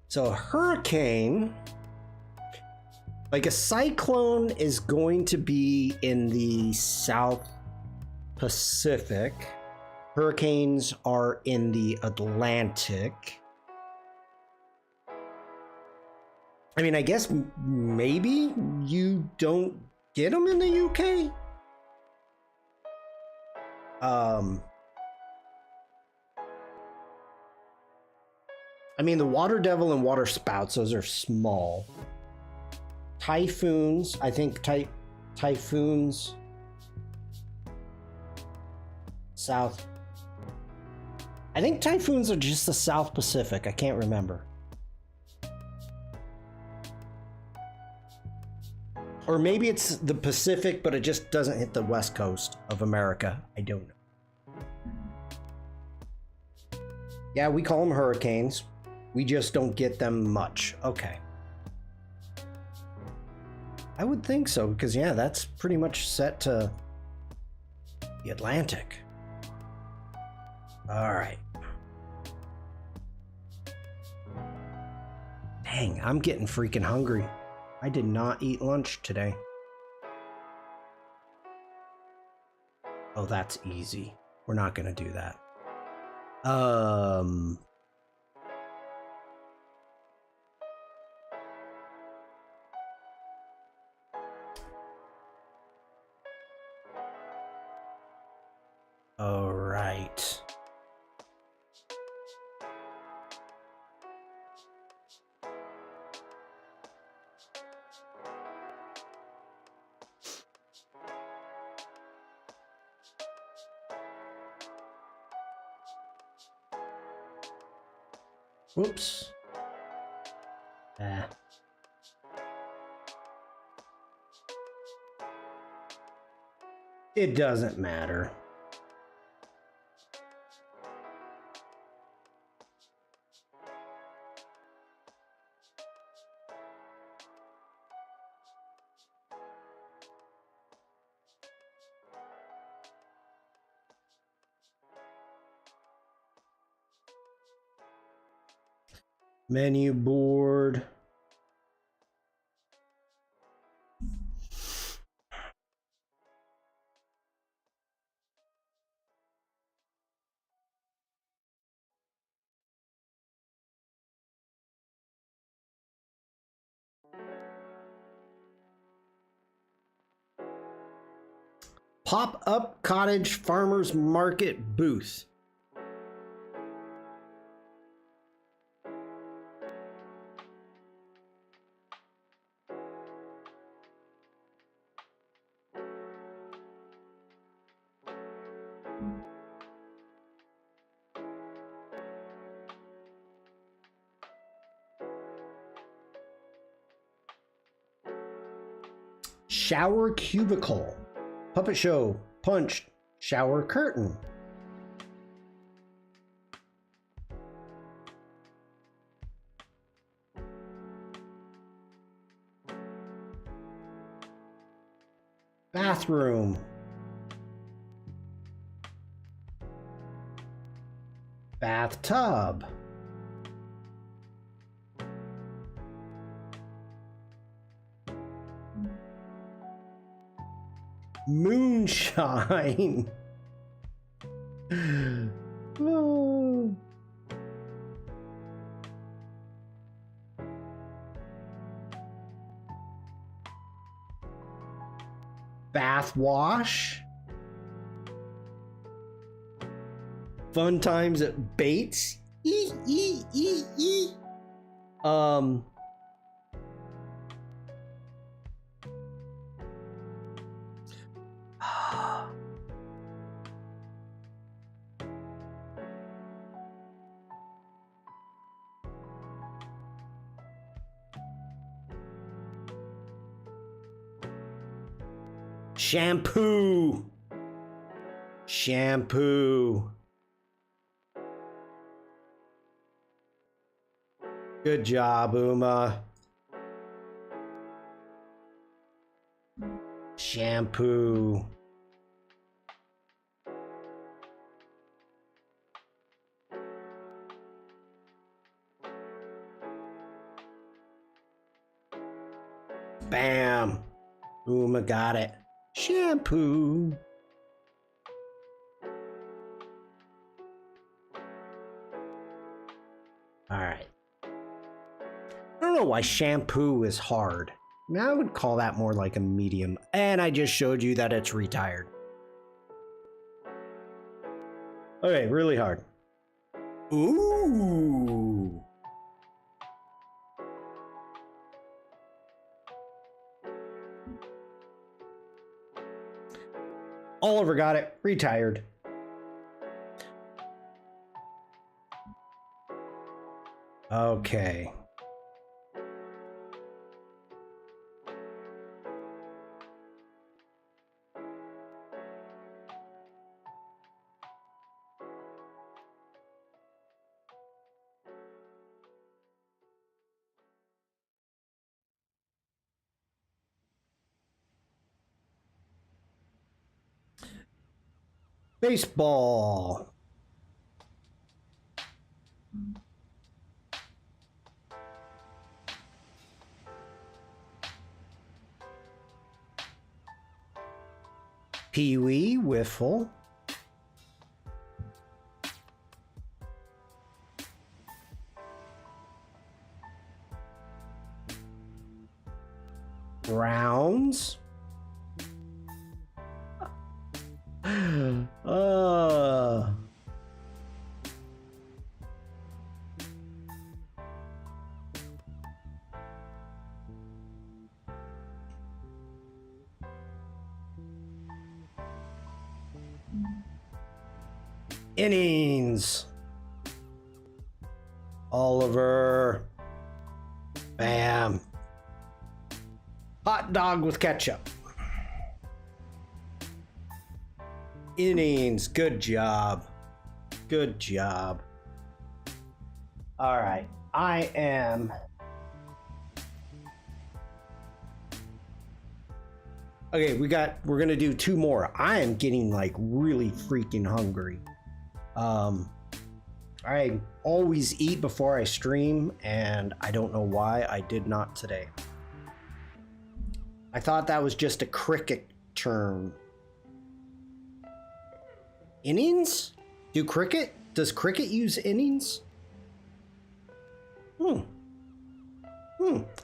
So a hurricane, like a cyclone, is going to be in the South Pacific. Hurricanes are in the Atlantic. I mean, I guess maybe you don't get them in the UK. I mean, the water devil and water spouts, those are small. Typhoons, I think typhoons. South. I think typhoons are just the South Pacific. I can't remember. Or maybe it's the Pacific, but it just doesn't hit the West Coast of America. I don't know. Yeah, we call them hurricanes. We just don't get them much. Okay. I would think so, because yeah, that's pretty much set to the Atlantic. All right. Dang, I'm getting freaking hungry. I did not eat lunch today. Oh, that's easy. We're not gonna do that. All right. Whoops. It doesn't matter. Menu board. Pop-up cottage farmers market booth. Shower cubicle. Puppet show. Punch. Shower curtain. Bathroom. Bathtub. Moonshine. Oh. Bath wash. Fun times at Bates. Shampoo. Shampoo. Good job, Uma. Shampoo. got it. Shampoo. All right. I don't know why shampoo is hard. I mean, I would call that more like a medium. And I just showed you that it's retired. Okay, really hard. Ooh. Oliver got it. Retired. Okay. Baseball. Pee-wee, wiffle. Rounds. uh Innings. Oliver. Bam. Hot dog with ketchup. Innings. Good job. Good job. All right. I am. Okay, we're gonna do two more. I am getting like really freaking hungry. I always eat before I stream, and I don't know why I did not today. I thought that was just a cricket term. Innings? Does cricket use innings?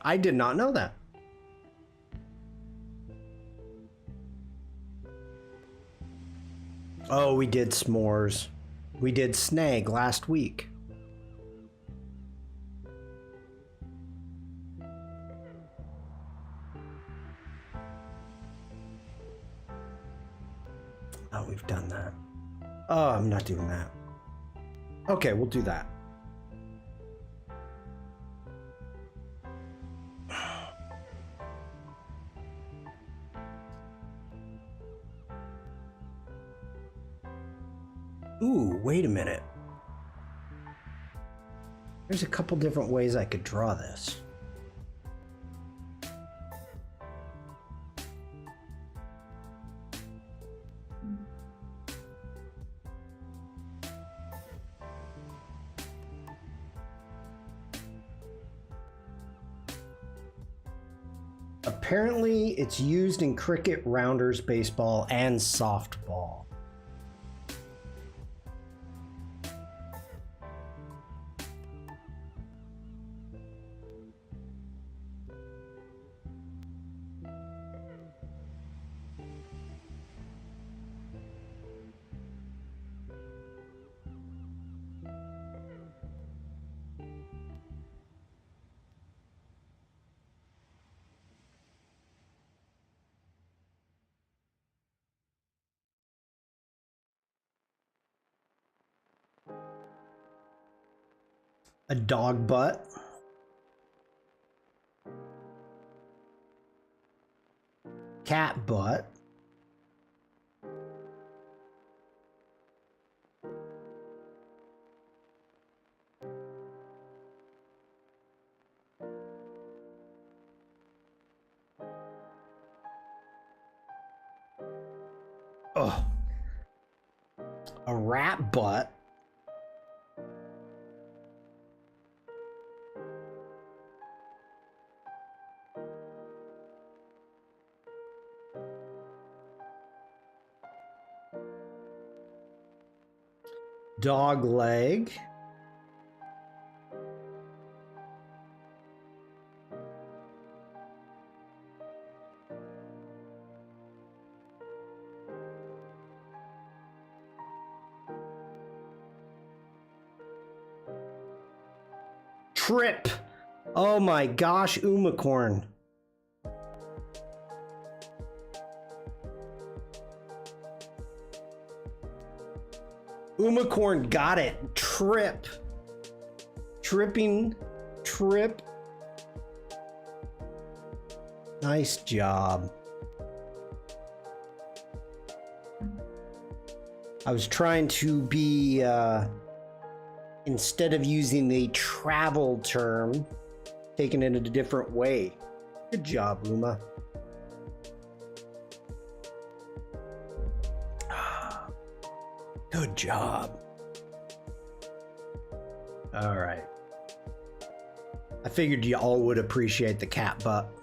I did not know that. Oh, we did s'mores. We did snag last week. Oh, we've done that. Oh, I'm not doing that. Okay, we'll do that. Ooh, wait a minute. There's a couple different ways I could draw this. Apparently, it's used in cricket, rounders, baseball, and softball. A dog butt. Cat butt. Oh. A rat butt. Dog leg. Trip. Oh my gosh, Umacorn. Umacorn got it. Trip. Tripping. Trip. Nice job. I was trying to be, instead of using the travel term, taking it in a different way. Good job, Uma. Good job. All right. I figured you all would appreciate the cat butt.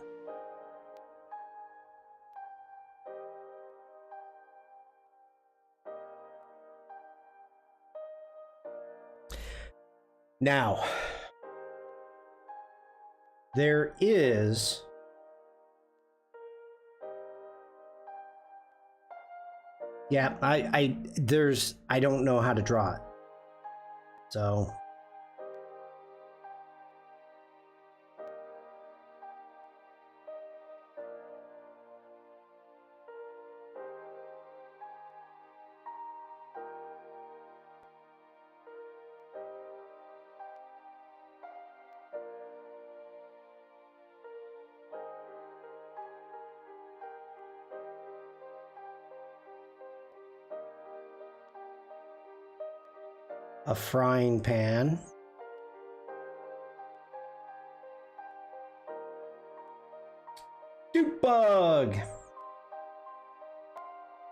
Now, there is I don't know how to draw it. So a frying pan. Duke bug.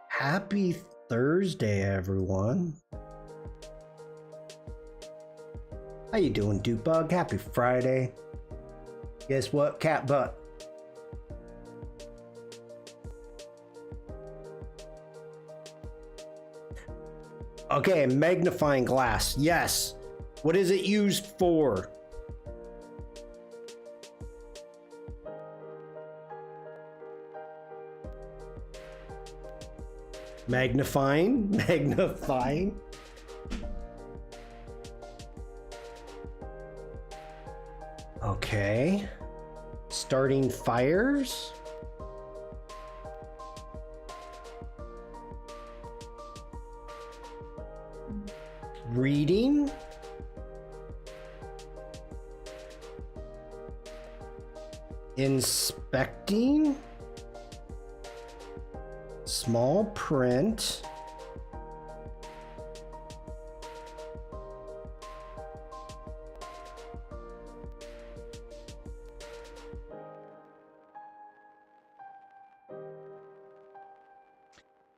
Happy Thursday, everyone. How you doing, Duke bug? Happy Friday. Guess what? Cat butt. Okay, magnifying glass. Yes. What is it used for? Magnifying. Magnifying. Okay. Starting fires. Reading. Inspecting. Small print.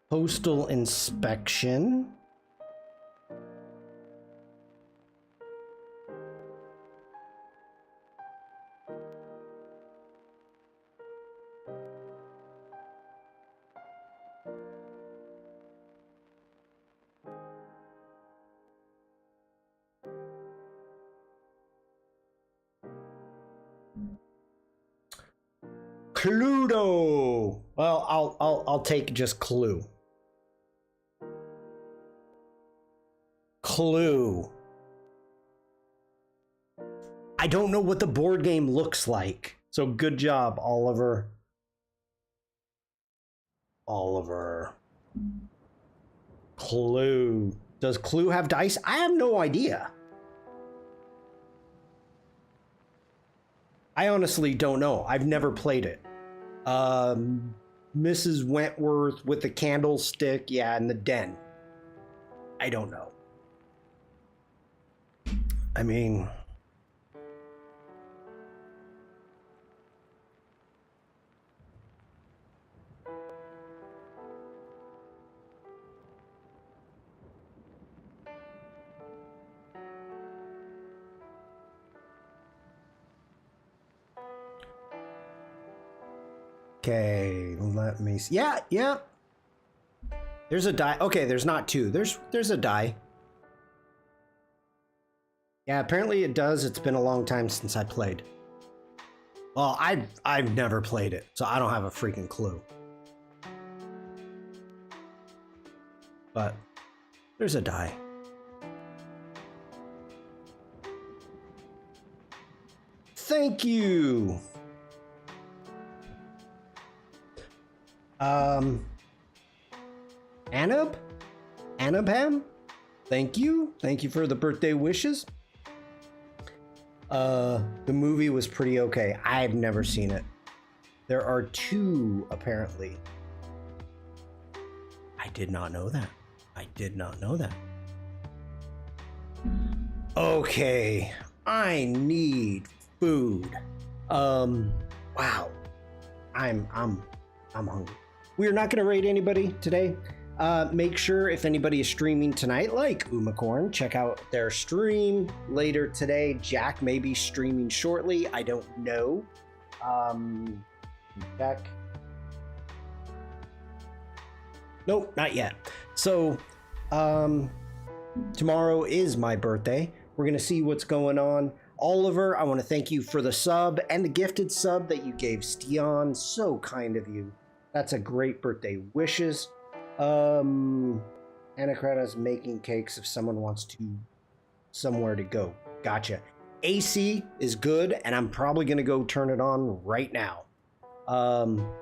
Postal inspection. Cluedo. Well, I'll take just Clue. Clue. I don't know what the board game looks like. So good job, Oliver. Oliver. Clue. Does Clue have dice? I have no idea. I honestly don't know. I've never played it. Mrs. Wentworth with the candlestick, yeah, in the den. I don't know. I mean, okay, let me see. Yeah. There's a die. Okay, there's not two. There's a die. Yeah, apparently it does. It's been a long time since I played. Well, I've never played it, so I don't have a freaking clue. But there's a die. Thank you. Anabam? Thank you. Thank you for the birthday wishes. The movie was pretty okay. I've never seen it. There are 2, apparently. I did not know that. I did not know that. Okay. I need food. Wow. I'm hungry. We're not gonna rate anybody today. Make sure if anybody is streaming tonight, like Umacorn, check out their stream later today. Jack may be streaming shortly. I don't know. Check. Nope, not yet. So, tomorrow is my birthday. We're gonna see what's going on. Oliver, I want to thank you for the sub and the gifted sub that you gave Steon. So kind of you. That's a great birthday wishes. Anacrata's making cakes if someone wants to somewhere to go. Gotcha. AC is good, and I'm probably gonna go turn it on right now.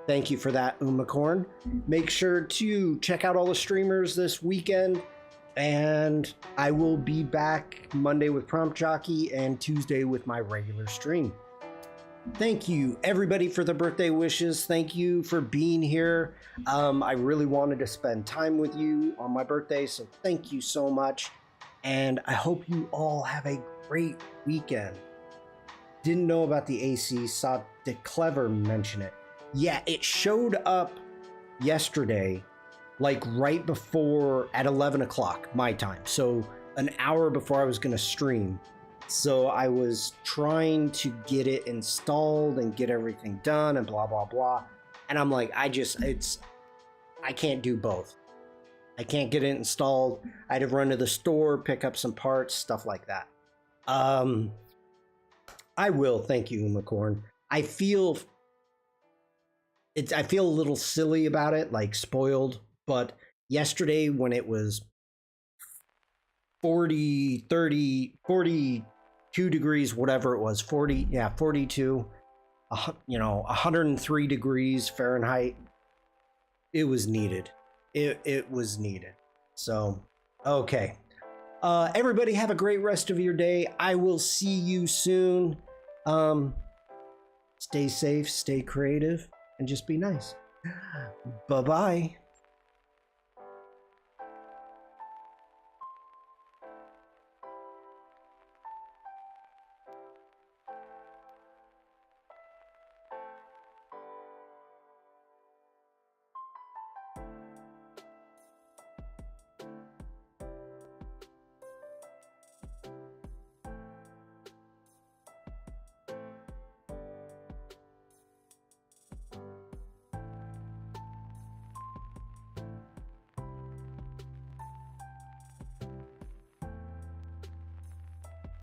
Thank you for that, Umacorn. Make sure to check out all the streamers this weekend, and I will be back Monday with Prompt Jockey and Tuesday with my regular stream. Thank you, everybody, for the birthday wishes. Thank you for being here. I really wanted to spend time with you on my birthday, so thank you so much. And I hope you all have a great weekend. Didn't know about the AC, saw Dick Clever mention it. Yeah, it showed up yesterday, like right before at 11 o'clock my time. So an hour before I was going to stream. So I was trying to get it installed and get everything done and blah, blah, blah. And I'm like, I can't do both. I can't get it installed. I had to run to the store, pick up some parts, stuff like that. I will. Thank you, Umacorn. I feel a little silly about it, like spoiled. But yesterday when it was 40, 30, 42 degrees, whatever it was, 42, 103 degrees Fahrenheit, it was needed. It was needed. So, okay. Everybody have a great rest of your day. I will see you soon. Stay safe, stay creative, and just be nice. Bye-bye.